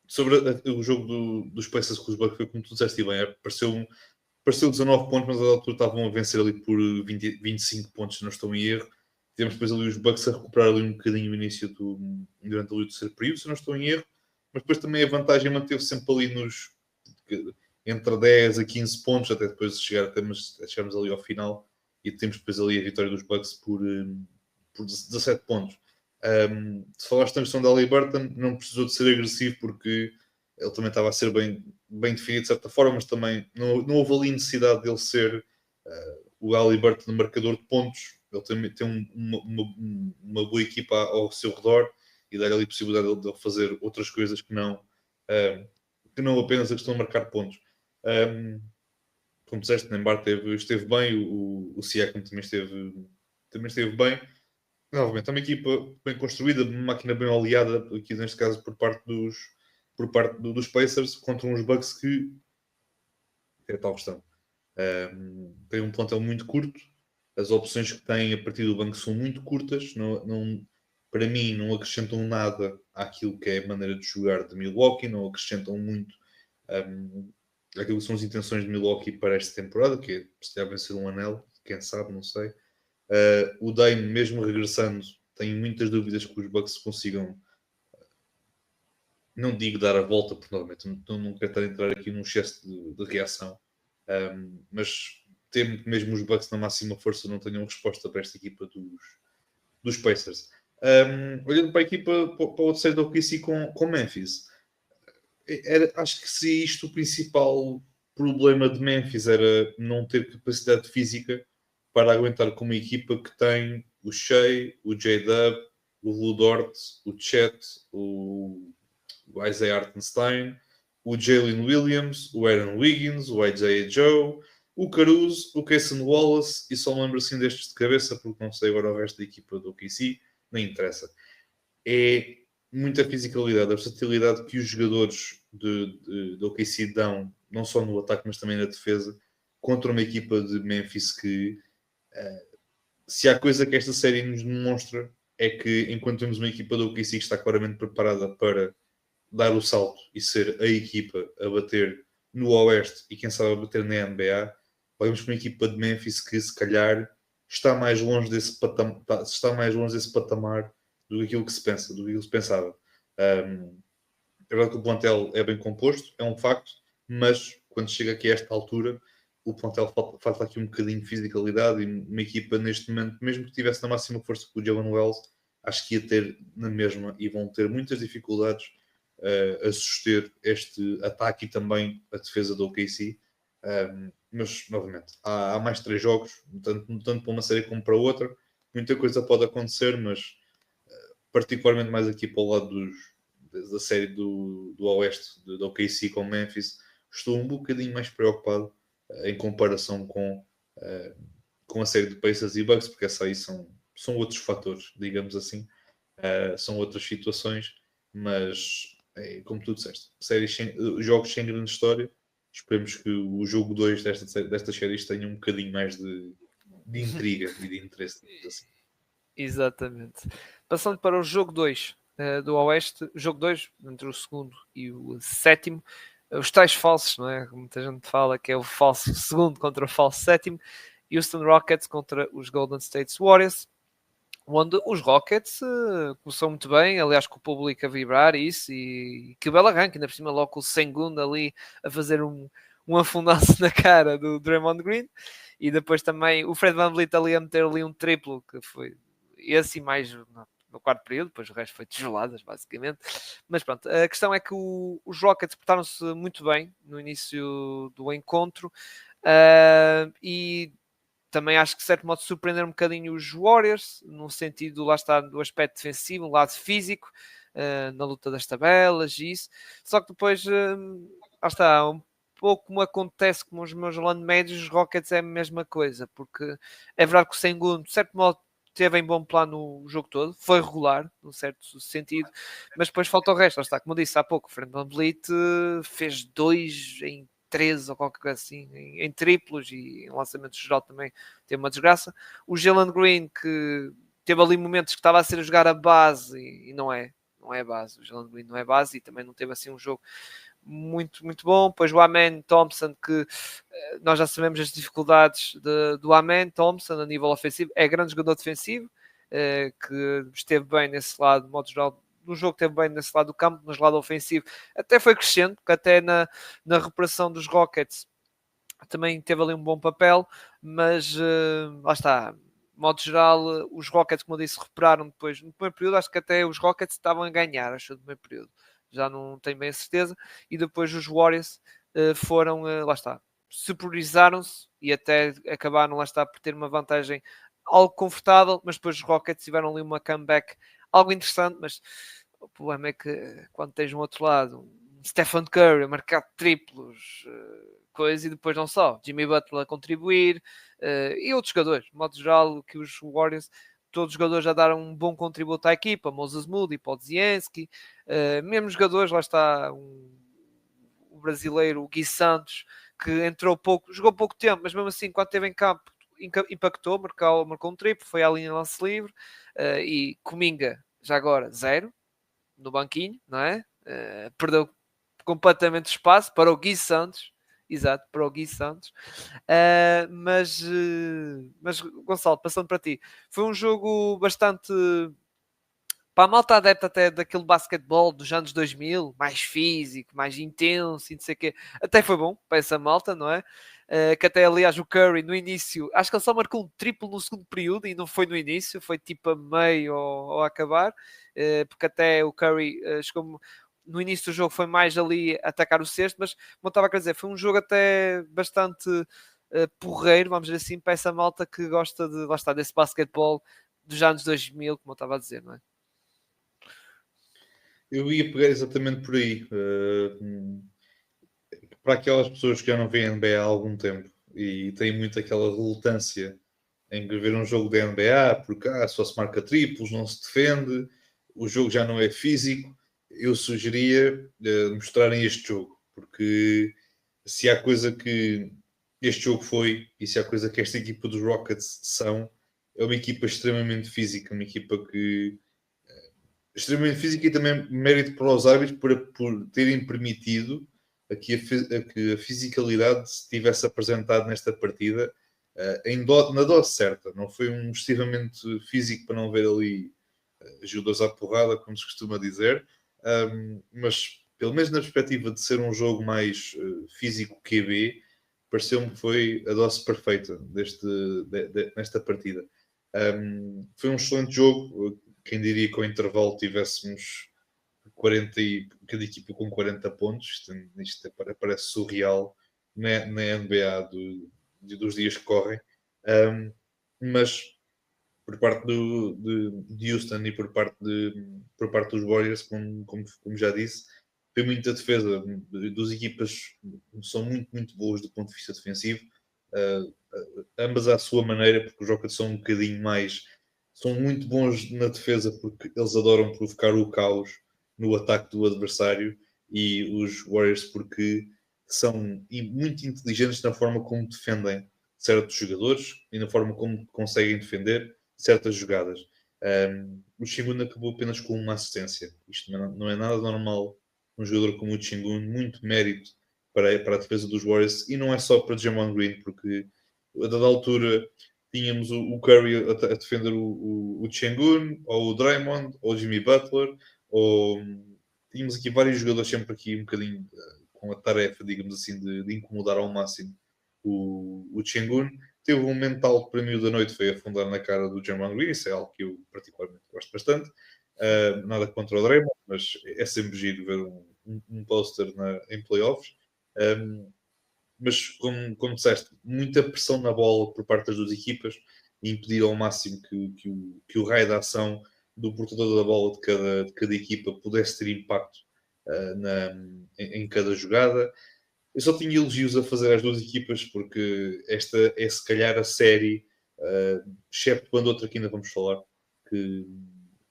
Sobre o jogo dos Pacers com os Bucks, foi como tu disseste bem, pareceu 19 pontos, mas a altura estavam a vencer ali por 25 pontos, se não estou em erro. Temos depois ali os Bucks a recuperar ali um bocadinho o início durante ali o terceiro período, se eu não estou em erro, mas depois também a vantagem manteve sempre ali entre 10 a 15 pontos, até depois chegarmos ali ao final e temos depois ali a vitória dos Bucks por 17 pontos. Se falaste na questão da Haliburton, não precisou de ser agressivo porque ele também estava a ser bem definido de certa forma, mas também não houve ali necessidade dele ser o Haliburton no marcador de pontos. Ele também tem uma boa equipa ao seu redor e dar-lhe ali a possibilidade de ele fazer outras coisas que não apenas a questão de marcar pontos. Como disseste, Nembar esteve bem, o Siakam também esteve bem. Novamente, é uma equipa bem construída, uma máquina bem oleada, aqui neste caso por parte dos Pacers, contra uns Bucks que é tal questão. Tem um plantel muito curto, as opções que têm a partir do banco são muito curtas, para mim não acrescentam nada àquilo que é a maneira de jogar de Milwaukee, não acrescentam muito aquilo que são as intenções de Milwaukee para esta temporada, que é se calhar vencer um anel, quem sabe, não sei. O Dame, mesmo regressando, tenho muitas dúvidas que os Bucks consigam, não digo dar a volta, porque normalmente não quero estar a entrar aqui num excesso de reação, mas temo que mesmo os Bucks na máxima força não tenham resposta para esta equipa dos Pacers. Olhando para a equipa, para o outro side do OKC com Memphis, acho que se isto o principal problema de Memphis era não ter capacidade física para aguentar com uma equipa que tem o Shea, o J-Dub, o Lu Dort, o Chet, o Isaiah Hartenstein, o Jalen Williams, o Aaron Wiggins, o Isaiah Joe, o Caruso, o Cason Wallace, e só me lembro assim destes de cabeça, porque não sei agora o resto da equipa do OKC, nem interessa. É muita fisicalidade, a versatilidade que os jogadores do OKC dão, não só no ataque, mas também na defesa, contra uma equipa de Memphis que, se há coisa que esta série nos demonstra, é que enquanto temos uma equipa do OKC que está claramente preparada para dar o salto e ser a equipa a bater no Oeste e quem sabe a bater na NBA, vamos para uma equipa de Memphis que se calhar está mais longe desse patamar do que aquilo que se pensa, do que aquilo que se pensava. É verdade que o plantel é bem composto, é um facto, mas quando chega aqui a esta altura, o plantel falta aqui um bocadinho de fisicalidade e uma equipa neste momento, mesmo que tivesse na máxima força com o Jalen Wells, acho que ia ter na mesma e vão ter muitas dificuldades a suster este ataque e também a defesa do OKC. Mas, novamente, há mais 3 jogos, tanto para uma série como para outra. Muita coisa pode acontecer, mas particularmente mais aqui para o lado da série do Oeste, do OKC com Memphis, estou um bocadinho mais preocupado em comparação com a série de Pacers e Bucks, porque essa aí são outros fatores, digamos assim. São outras situações, mas como tu disseste, jogos sem grande história. Esperemos que o jogo 2 destas séries tenha um bocadinho mais de intriga e de interesse. Assim. Exatamente. Passando para o jogo 2 do Oeste, jogo 2, entre o segundo e o sétimo, os tais falsos, não é? Muita gente fala que é o falso segundo contra o falso sétimo. Houston Rockets contra os Golden State Warriors, onde os Rockets começou muito bem, aliás, com o público a vibrar isso, e que belo arranque, ainda por cima logo o Sengun ali a fazer um afundanço na cara do Draymond Green, e depois também o Fred VanVleet ali a meter ali um triplo, que foi esse e mais no quarto período, depois o resto foi tijoladas, basicamente. Mas pronto, a questão é que os Rockets portaram-se muito bem no início do encontro, e também acho que de certo modo surpreender um bocadinho os Warriors, no sentido, lá está, do aspecto defensivo, um lado físico, na luta das tabelas e isso. Só que depois, lá está, um pouco como acontece com os meus land médios, os Rockets é a mesma coisa, porque é verdade que o Sengun, de certo modo, teve em bom plano o jogo todo, foi regular, num certo sentido, mas depois falta o resto. Lá está, como eu disse há pouco, o Fred VanVleet fez 2 em 13 ou qualquer coisa assim, em triplos, e em lançamentos geral também teve uma desgraça. O Jalen Green, que teve ali momentos que estava a ser a jogar a base, e não é base. O Jalen Green não é base, e também não teve assim um jogo muito, muito bom. Depois o Amen Thompson, que nós já sabemos as dificuldades do Amen Thompson a nível ofensivo, é grande jogador defensivo, que esteve bem nesse lado, de modo geral, no jogo esteve bem nesse lado do campo, mas lado ofensivo até foi crescendo, porque até na recuperação dos Rockets também teve ali um bom papel, mas lá está. De modo geral, os Rockets, como eu disse, recuperaram depois. No primeiro período, acho que até os Rockets estavam a ganhar, acho, no primeiro período. Já não tenho bem a certeza. E depois os Warriors foram, lá está, superiorizaram-se e até acabaram, lá está, por ter uma vantagem algo confortável, mas depois os Rockets tiveram ali uma comeback algo interessante, mas o problema é que quando tens um outro lado, um Stephen Curry a marcar triplos, coisa, e depois não só, Jimmy Butler a contribuir, e outros jogadores, de modo geral, que os Warriors, todos os jogadores já deram um bom contributo à equipa, Moses Moody, Podziemski, mesmo jogadores, lá está o brasileiro, o Gui Santos, que entrou pouco, jogou pouco tempo, mas mesmo assim, quando esteve em campo, impactou, marcou um triplo, foi à linha de lance livre, e Kuminga, já agora, 0, no banquinho, não é? Perdeu completamente espaço para o Gui Santos, exato, para o Gui Santos. Mas Gonçalo, passando para ti, foi um jogo bastante para a malta adepta até daquele basquetebol dos anos 2000, mais físico, mais intenso e não sei o quê, até foi bom para essa malta, não é? Que até, aliás, o Curry no início, acho que ele só marcou um triplo no segundo período e não foi no início, foi tipo a meio ou a acabar, porque até o Curry chegou no início do jogo, foi mais ali atacar o cesto, mas como eu estava a querer dizer, foi um jogo até bastante porreiro, vamos dizer assim, para essa malta que gosta de, lá está, desse basquetebol dos anos 2000, como eu estava a dizer, não é? Eu ia pegar exatamente por aí. Para aquelas pessoas que já não veem NBA há algum tempo e têm muito aquela relutância em ver um jogo da NBA, porque só se marca triplos, não se defende, o jogo já não é físico, eu sugeria mostrarem este jogo, porque se há coisa que este jogo foi, e se há coisa que esta equipa dos Rockets são, é uma equipa extremamente física, uma equipa que extremamente física, e também mérito para os árbitros por terem permitido que a fisicalidade se tivesse apresentado nesta partida na dose certa. Não foi um excessivamente físico para não ver ali Judas à porrada, como se costuma dizer, mas pelo menos na perspectiva de ser um jogo mais físico QB, pareceu-me que foi a dose perfeita nesta partida. Foi um excelente jogo. Quem diria que ao intervalo tivéssemos 40 e cada equipa com 40 pontos, isto parece surreal na NBA dos dias que correm, mas por parte de Houston e por parte dos Warriors, como já disse, foi muita defesa. Duas equipas são muito, muito boas do ponto de vista defensivo, ambas à sua maneira, porque os Rockets são um bocadinho mais, são muito bons na defesa porque eles adoram provocar o caos no ataque do adversário, e os Warriors porque são muito inteligentes na forma como defendem certos jogadores e na forma como conseguem defender certas jogadas. O Shingun acabou apenas com uma assistência. Isto não é nada normal. Um jogador como o Shingun, muito mérito para a defesa dos Warriors, e não é só para Draymond Green, porque a dada altura tínhamos o Curry a defender o Shingun, ou o Draymond, ou o Jimmy Butler, ou tínhamos aqui vários jogadores sempre aqui um bocadinho com a tarefa, digamos assim, de incomodar ao máximo o Shingun. Teve um mental para mim da noite, foi afundar na cara do Draymond Green, isso é algo que eu particularmente gosto bastante. Nada contra o Draymond, mas é sempre giro ver um poster em playoffs. Mas como disseste, muita pressão na bola por parte das duas equipas e impedir ao máximo que o raio de ação do portador da bola de cada equipa pudesse ter impacto em cada jogada. Eu só tinha elogios a fazer às duas equipas, porque esta é se calhar a série, excepto quando outra que ainda vamos falar, que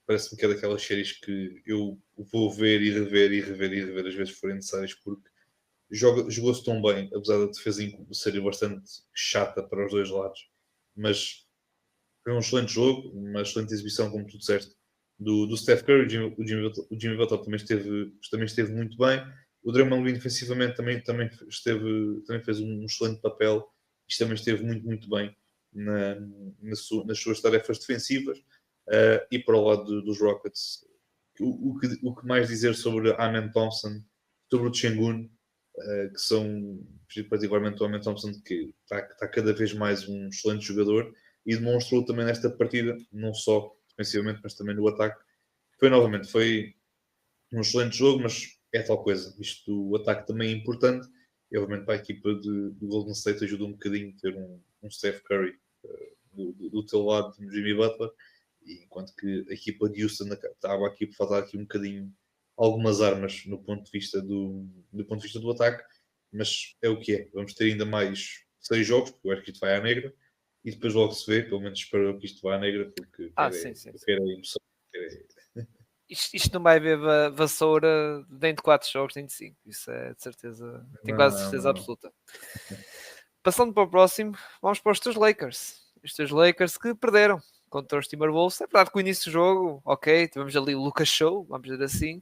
parece-me que é daquelas séries que eu vou ver e rever e rever e rever as vezes que forem necessárias, porque jogou-se tão bem, apesar da defesa ser bastante chata para os dois lados. Mas foi um excelente jogo, uma excelente exibição, como tu disseste, do Steph Curry. O Jimmy Butler também esteve muito bem. O Draymond Green defensivamente também fez um excelente papel. Isto também esteve muito, muito bem nas suas tarefas defensivas. E para o lado dos Rockets, o que mais dizer sobre Amen Thompson, sobre o Sengun, que são particularmente o Amen Thompson, que está cada vez mais um excelente jogador e demonstrou também nesta partida, não só defensivamente, mas também no ataque. Foi um excelente jogo, mas é tal coisa. O ataque também é importante e obviamente para a equipa do Golden State ajuda um bocadinho ter um Steph Curry do teu lado, um Jimmy Butler, e enquanto que a equipa de Houston estava aqui para faltar aqui um bocadinho algumas armas no ponto de vista do ponto de vista do ataque, mas é o que é. Vamos ter ainda mais 6 jogos, porque eu acho que isto vai à negra, e depois logo se vê, pelo menos espero que isto vá à negra, porque quero a emoção. Isto não vai haver vassoura nem de 4 jogos, nem de 5. Isso é de certeza. Tenho quase certeza absoluta. Passando para o próximo, vamos para os teus Lakers. Os teus Lakers que perderam contra os Timberwolves. É verdade que o início do jogo, ok, tivemos ali o Lucas Show, vamos dizer assim.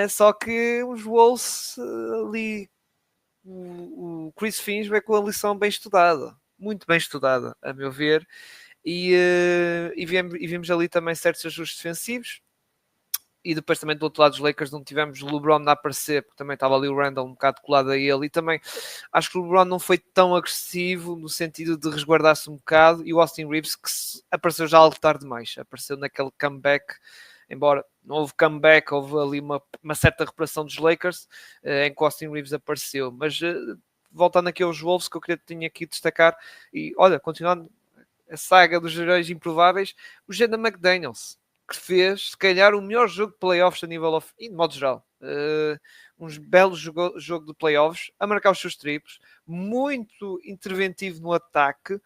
Só que os Wolves ali, o Chris Finch veio com a lição bem estudada. Muito bem estudada, a meu ver. E vimos ali também certos ajustes defensivos. E depois também do outro lado dos Lakers não tivemos o LeBron a aparecer, porque também estava ali o Randall um bocado colado a ele, e também acho que o LeBron não foi tão agressivo no sentido de resguardar-se um bocado, e o Austin Reeves que apareceu já algo tarde demais, apareceu naquele comeback, embora não houve comeback, houve ali uma certa recuperação dos Lakers, em que o Austin Reeves apareceu, mas voltando aqui aos Wolves, que eu tinha aqui destacar, e olha, continuando a saga dos heróis improváveis, o Jaden McDaniels, que fez, se calhar, o melhor jogo de playoffs a nível de modo geral. Uns belos jogo de playoffs, a marcar os seus triplos, muito interventivo no ataque,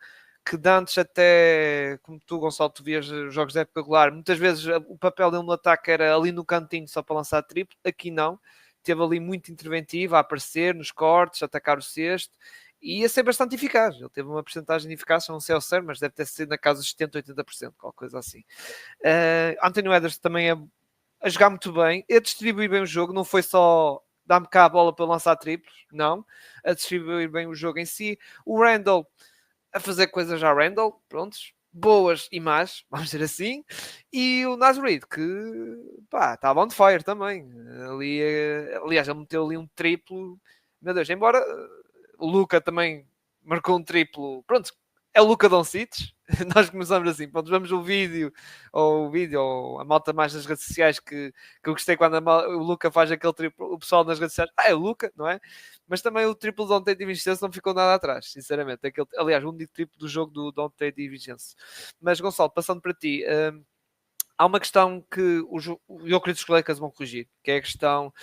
que antes até, como tu, Gonçalo, tu vias os jogos de época regular, muitas vezes o papel dele no ataque era ali no cantinho só para lançar triplo, aqui não. Teve ali muito interventivo, a aparecer nos cortes, a atacar o cesto, e ia ser bastante eficaz. Ele teve uma porcentagem de eficácia, não sei ao certo, mas deve ter sido na casa dos 70-80%, qualquer coisa assim. Anthony Edwards também a jogar muito bem, a distribuir bem o jogo, não foi só dar-me cá a bola para lançar triplos, não, a distribuir bem o jogo em si. O Randall a fazer coisas já Randall, prontos, boas e más, vamos dizer assim, e o Naz Reid, que pá, estava on fire também. Ali, aliás, ele meteu ali um triplo, meu Deus, embora o Luka também marcou um triplo, pronto, é o Luka Doncic, nós começamos assim, pronto, vamos o vídeo, ou a malta mais nas redes sociais, que eu gostei quando o Luka faz aquele triplo, o pessoal nas redes sociais, é o Luka, não é? Mas também o triplo do Dante DiVincenzo não ficou nada atrás, sinceramente. Aliás, o único triplo do jogo do Dante DiVincenzo. Mas, Gonçalo, passando para ti, há uma questão que eu acredito que os Lakers vão corrigir, que é a questão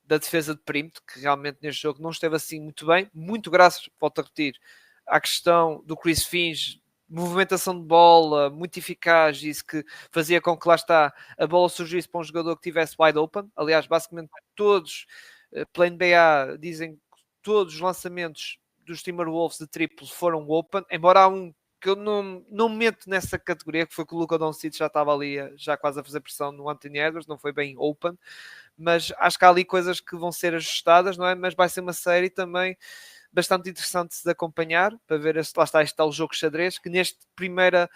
da defesa de perímetro, que realmente neste jogo não esteve assim muito bem, muito graças, volto a repetir, à questão do Chris Finch, movimentação de bola muito eficaz, isso que fazia com que lá está a bola surgisse para um jogador que tivesse wide open. Aliás, basicamente todos pela NBA dizem que todos os lançamentos dos Timberwolves de triplo foram open, embora há um que eu não meto nessa categoria, que foi que o Luka Doncic já estava ali, já quase a fazer pressão no Anthony Edwards, não foi bem open, mas acho que há ali coisas que vão ser ajustadas, não é? Mas vai ser uma série também bastante interessante de acompanhar, para ver se lá está este tal jogo de xadrez, que neste primeiro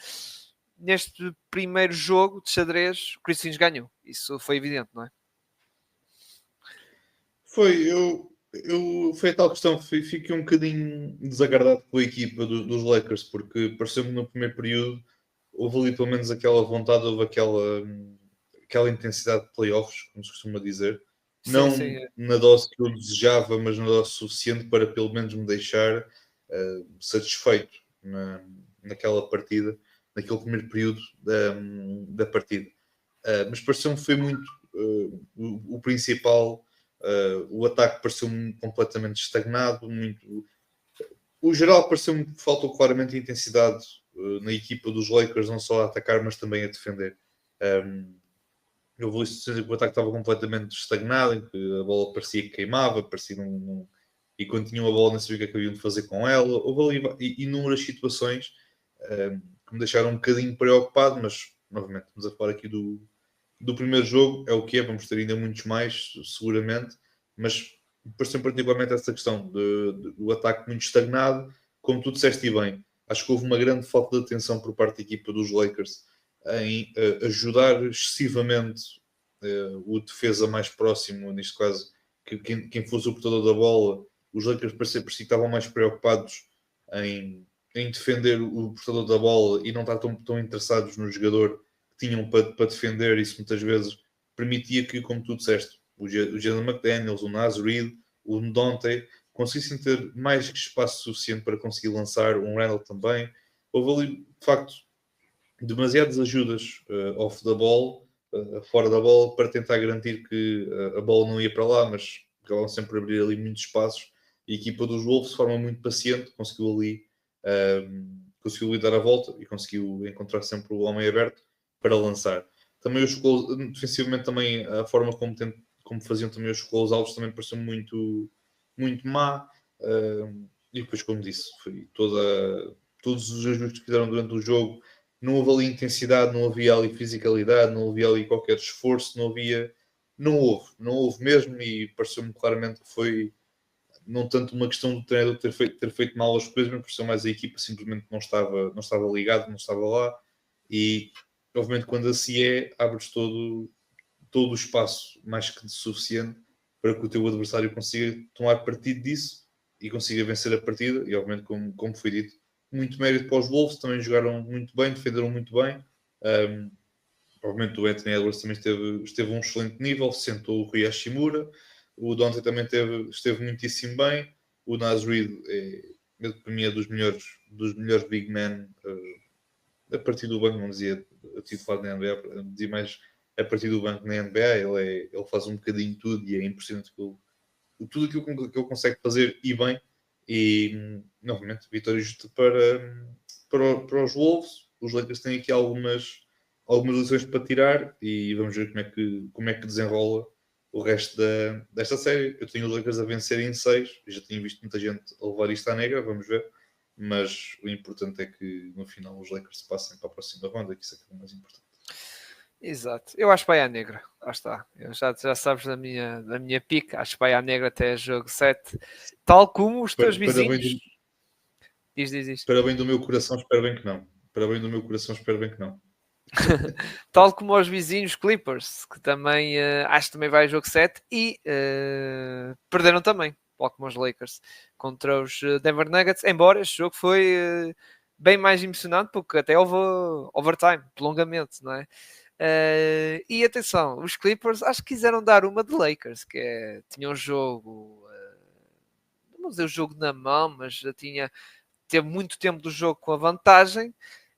jogo de xadrez o Chris Finch ganhou, isso foi evidente, não é? Foi a tal questão, fiquei um bocadinho desagradado com a equipa dos Lakers, porque pareceu-me no primeiro período houve ali pelo menos aquela vontade, houve aquela intensidade de playoffs, como se costuma dizer. Não sim. Na dose que eu desejava, mas na dose suficiente para pelo menos me deixar satisfeito naquela partida, naquele primeiro período da partida. Mas pareceu-me que foi muito o principal. O ataque pareceu-me completamente estagnado. O geral pareceu-me que faltou claramente intensidade na equipa dos Lakers, não só a atacar, mas também a defender. Eu vou dizer que o ataque estava completamente estagnado, em que a bola parecia que queimava, e quando tinham a bola não sabia o que haviam de fazer com ela. Houve ali inúmeras situações que me deixaram um bocadinho preocupado, mas novamente estamos a falar aqui do primeiro jogo, é o que é, vamos ter ainda muitos mais, seguramente, mas pareceu particularmente essa questão do ataque muito estagnado, como tu disseste bem. Acho que houve uma grande falta de atenção por parte da equipa dos Lakers em ajudar excessivamente o defesa mais próximo, neste caso, quem fosse o portador da bola. Os Lakers parecia que estavam mais preocupados em defender o portador da bola e não estar tão interessados no jogador que tinham para defender. Isso muitas vezes permitia que, como tu disseste, o Jalen McDaniels, o Naz Reid, o Ndonte conseguissem ter mais que espaço suficiente para conseguir lançar, um Randall também. Houve ali, de facto, demasiadas ajudas off da bola, fora da bola, para tentar garantir que a bola não ia para lá, mas acabavam sempre a abrir ali muitos espaços. E a equipa dos Wolves, de forma muito paciente, conseguiu ali dar a volta e conseguiu encontrar sempre o homem aberto para lançar. Também os defensivamente, também a forma como faziam também os close-outs também pareceu muito, muito má. E depois, como disse, foi todos os ajustes que fizeram durante o jogo. Não houve ali intensidade, não havia ali fisicalidade, não havia ali qualquer esforço, não houve mesmo, e pareceu-me claramente que foi não tanto uma questão do treinador ter feito mal as coisas, mas por ser mais a equipa simplesmente não estava ligado, não estava lá, e obviamente quando assim abres todo o espaço mais que suficiente para que o teu adversário consiga tomar partido disso e consiga vencer a partida. E obviamente, como foi dito, muito mérito para os Wolves, também jogaram muito bem, defenderam muito bem. Obviamente o Anthony Edwards também esteve a um excelente nível, sentou o Rui Hashimura, o Dante também esteve muitíssimo bem, o Naz Reid para mim é dos melhores big men a partir do banco, não dizia a titular na NBA, dizia mais a partir do banco na NBA. Ele faz um bocadinho tudo e é impressionante tudo aquilo que ele consegue fazer e bem. E novamente, vitória justa para os Wolves. Os Lakers têm aqui algumas lições para tirar e vamos ver como é que desenrola o resto desta série. Eu tenho os Lakers a vencer em 6, já tinha visto muita gente a levar isto à negra, vamos ver. Mas o importante é que no final os Lakers se passem para a próxima ronda, que isso é que é o mais importante. Exato. Eu acho que vai à negra. Lá está. Já sabes da minha pica. Acho que vai à negra até jogo 7. Tal como os teus vizinhos. Diz isto. Para bem do meu coração, espero bem que não. Para bem do meu coração, espero bem que não. Tal como os vizinhos Clippers, que também acho que também vai a jogo 7 e perderam também, tal como os Lakers, contra os Denver Nuggets, embora este jogo foi bem mais emocionante, porque até houve overtime, prolongamento, não é? E atenção, os Clippers acho que quiseram dar uma de Lakers, que tinha um jogo, não vou dizer o jogo na mão, mas já teve muito tempo do jogo com a vantagem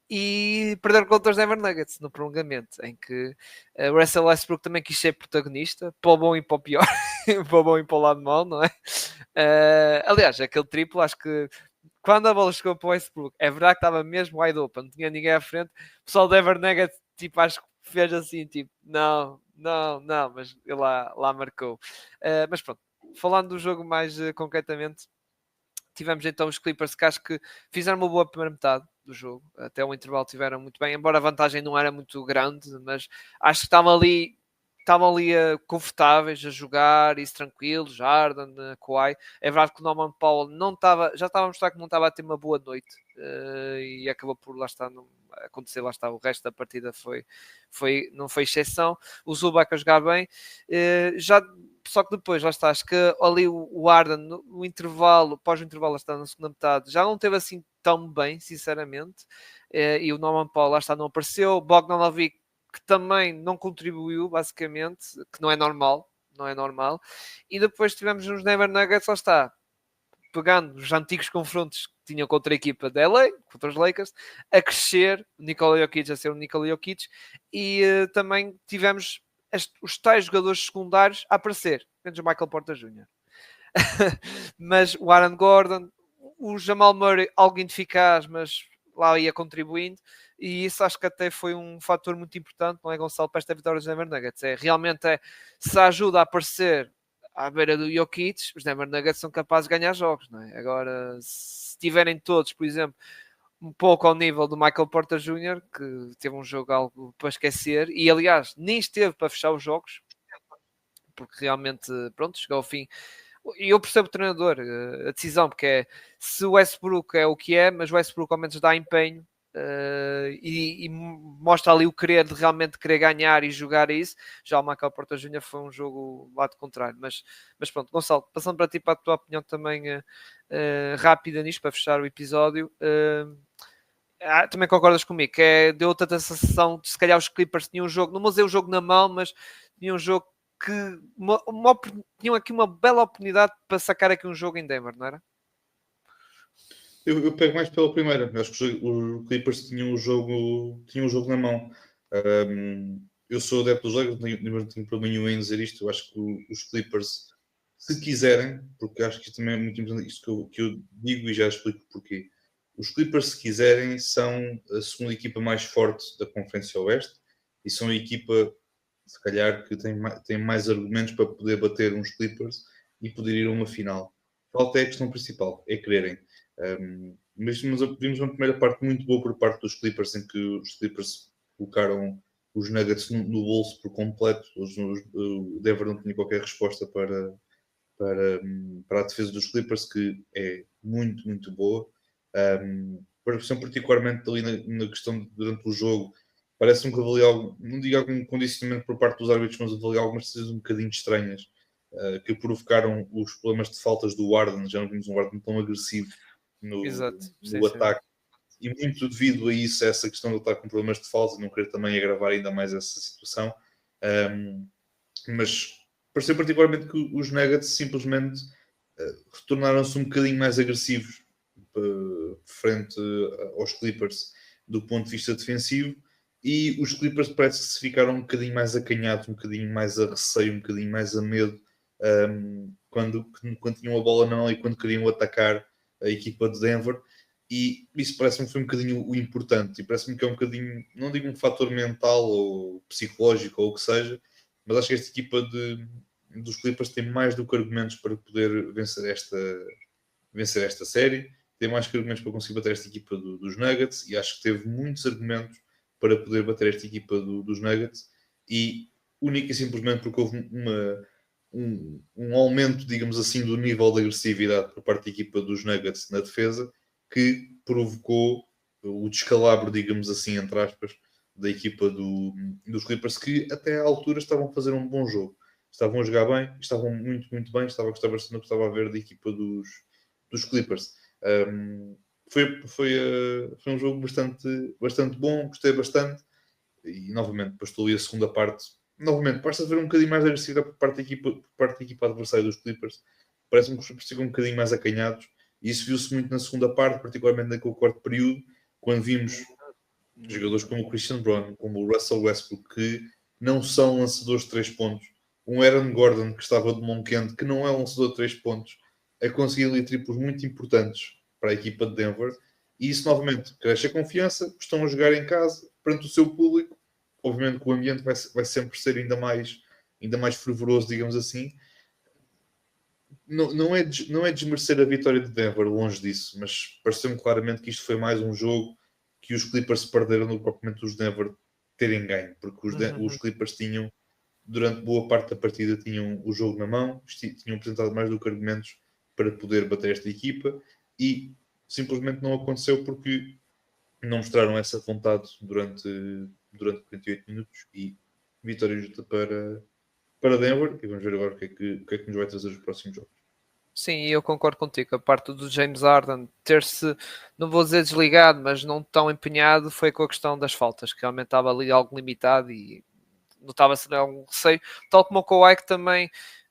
e perderam contra os Denver Nuggets no prolongamento, em que o Russell Westbrook também quis ser protagonista, para o bom e para o pior, para o bom e para o lado mau, não é? Aliás, aquele triplo, acho que quando a bola chegou para o Westbrook, é verdade que estava mesmo wide open, não tinha ninguém à frente, o pessoal do Denver Nuggets, tipo, acho que fez assim, tipo, não, mas ele lá marcou. Mas pronto, falando do jogo mais concretamente, tivemos então os Clippers que acho que fizeram uma boa primeira metade do jogo, até o intervalo tiveram muito bem, embora a vantagem não era muito grande, mas acho que estavam ali confortáveis a jogar, isso tranquilos, Harden, Kawhi. É verdade que o Norman Powell já estava a mostrar que não estava a ter uma boa noite e acabou por lá estar acontecer, lá está, o resto da partida não foi exceção. O Zubac a jogar bem, só que depois, lá está, acho que ali o Harden no intervalo, pós o intervalo, lá está na segunda metade, já não teve assim tão bem, sinceramente, e o Norman Powell lá está, não apareceu. Bogdanovic, que também não contribuiu, basicamente, que não é normal, e depois tivemos uns Denver Nuggets, lá está, pegando os antigos confrontos que tinham contra a equipa da LA, contra os Lakers, a crescer, o Nikola Jokic a ser o Nikola Jokic, e também tivemos os tais jogadores secundários a aparecer, menos o Michael Porter Jr. Mas o Aaron Gordon, o Jamal Murray, algo ineficaz, mas lá ia contribuindo, e isso acho que até foi um fator muito importante, não é, Gonçalo, para esta vitória dos Denver Nuggets. Realmente se ajuda a aparecer à beira do Jokic, os Denver Nuggets são capazes de ganhar jogos, não é? Agora, se tiverem todos, por exemplo, um pouco ao nível do Michael Porter Jr., que teve um jogo algo para esquecer, e aliás, nem esteve para fechar os jogos, porque realmente, pronto, chegou ao fim. E eu percebo o treinador, a decisão, porque se o Westbrook é o que é, mas o Westbrook ao menos dá empenho, e mostra ali o querer de realmente querer ganhar e jogar isso. Já o Michael Porter Jr. foi um jogo lado contrário, mas pronto, Gonçalo, passando para ti, para a tua opinião também rápida nisto, para fechar o episódio. Também concordas comigo, que deu tanta sensação de se calhar os Clippers tinham um jogo, não vou dizer o jogo na mão, mas tinham um jogo que tinham aqui uma bela oportunidade para sacar aqui um jogo em Denver, não era? Eu pego mais pela primeira. Eu acho que os Clippers tinham o jogo na mão. Eu sou adepto dos Lakers, não tenho problema nenhum em dizer isto. Eu acho que os Clippers, se quiserem, porque acho que isto também é muito importante, isto que eu digo e já explico porquê. Os Clippers, se quiserem, são a segunda equipa mais forte da Conferência Oeste e são a equipa, se calhar, que tem mais argumentos para poder bater uns Clippers e poder ir a uma final. Falta é a questão principal, é quererem. Mas vimos uma primeira parte muito boa por parte dos Clippers, em que os Clippers colocaram os Nuggets no bolso por completo. O Denver não tinha qualquer resposta para a defesa dos Clippers, que é muito, muito boa. Particularmente ali na questão durante o jogo, parece-me que havia algo, não digo algum condicionamento por parte dos árbitros, mas havia algumas decisões um bocadinho estranhas que provocaram os problemas de faltas do Harden. Já não vimos um Harden tão agressivo no ataque. E muito devido a isso, a essa questão de ele estar com problemas de falta e não querer também agravar ainda mais essa situação. Mas pareceu particularmente que os Nuggets simplesmente retornaram-se um bocadinho mais agressivos frente aos Clippers do ponto de vista defensivo, e os Clippers parece que se ficaram um bocadinho mais acanhados, um bocadinho mais a receio, um bocadinho mais a medo quando tinham a bola na mão e quando queriam atacar a equipa de Denver. E isso parece-me que foi um bocadinho o importante, e parece-me que é um bocadinho, não digo um fator mental ou psicológico ou o que seja, mas acho que esta equipa dos Clippers tem mais do que argumentos para poder vencer esta série, tem mais que argumentos para conseguir bater esta equipa dos Nuggets, e acho que teve muitos argumentos para poder bater esta equipa dos Nuggets, e única e simplesmente porque houve um aumento, digamos assim, do nível de agressividade por parte da equipa dos Nuggets na defesa, que provocou o descalabro, digamos assim, entre aspas, da equipa dos Clippers, que até à altura estavam a fazer um bom jogo. Estavam a jogar bem, estavam muito, muito bem, estava a gostar bastante do que estava a ver da equipa dos Clippers. Foi um jogo bastante bom, gostei bastante, e novamente, depois estou ali a segunda parte. Novamente, basta ver um bocadinho mais de agressividade por parte da equipa adversária dos Clippers. Parece-me que os Clippers ficam um bocadinho mais acanhados, e isso viu-se muito na segunda parte, particularmente naquele quarto período, quando vimos jogadores como o Christian Brown, como o Russell Westbrook, que não são lançadores de 3 pontos. Um Aaron Gordon, que estava de mão quente, que não é um lançador de 3 pontos, a conseguir ali triplos muito importantes para a equipa de Denver. E isso, novamente, cresce a confiança, estão a jogar em casa, perante o seu público. Obviamente que o ambiente vai sempre ser ainda mais fervoroso, digamos assim. Não é desmerecer a vitória de Denver, longe disso, mas pareceu-me claramente que isto foi mais um jogo que os Clippers perderam do que propriamente os Denver terem ganho, porque os Clippers tinham, durante boa parte da partida, tinham o jogo na mão, tinham apresentado mais do que argumentos para poder bater esta equipa, e simplesmente não aconteceu porque não mostraram essa vontade durante 48 minutos, e vitória justa para Denver, e vamos ver agora o que é que nos vai trazer os próximos jogos. Sim, eu concordo contigo. A parte do James Harden ter-se, não vou dizer desligado, mas não tão empenhado, foi com a questão das faltas, que realmente estava ali algo limitado e notava-se algum receio, tal como o Kawhi, que também,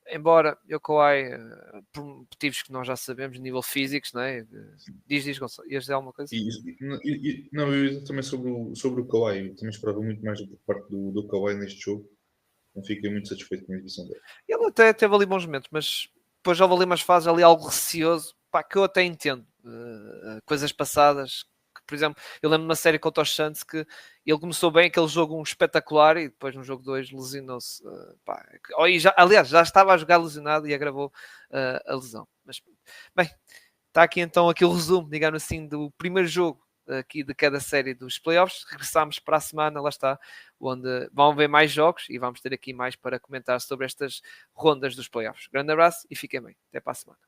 embora o Kawhi, por motivos que nós já sabemos, nível físicos, não é? Diz, Gonçalo, ias dizer alguma coisa? Não, eu também sobre o Kawhi, eu também esperava muito mais por parte do Kawhi neste jogo. Não fiquei muito satisfeito com a exibição dele. Ele até teve ali bons momentos, mas depois já houve ali umas fases ali algo receoso, pá, que eu até entendo. Coisas passadas, que, por exemplo, eu lembro de uma série contra os Suns que ele começou bem aquele jogo espetacular e depois no jogo 2 lesionou-se. Aliás, já estava a jogar lesionado e agravou a lesão. Mas, bem, está aqui então aquele resumo, digamos assim, do primeiro jogo aqui de cada série dos playoffs. Regressamos para a semana, lá está, onde vão ver mais jogos e vamos ter aqui mais para comentar sobre estas rondas dos playoffs. Grande abraço e fiquem bem. Até para a semana.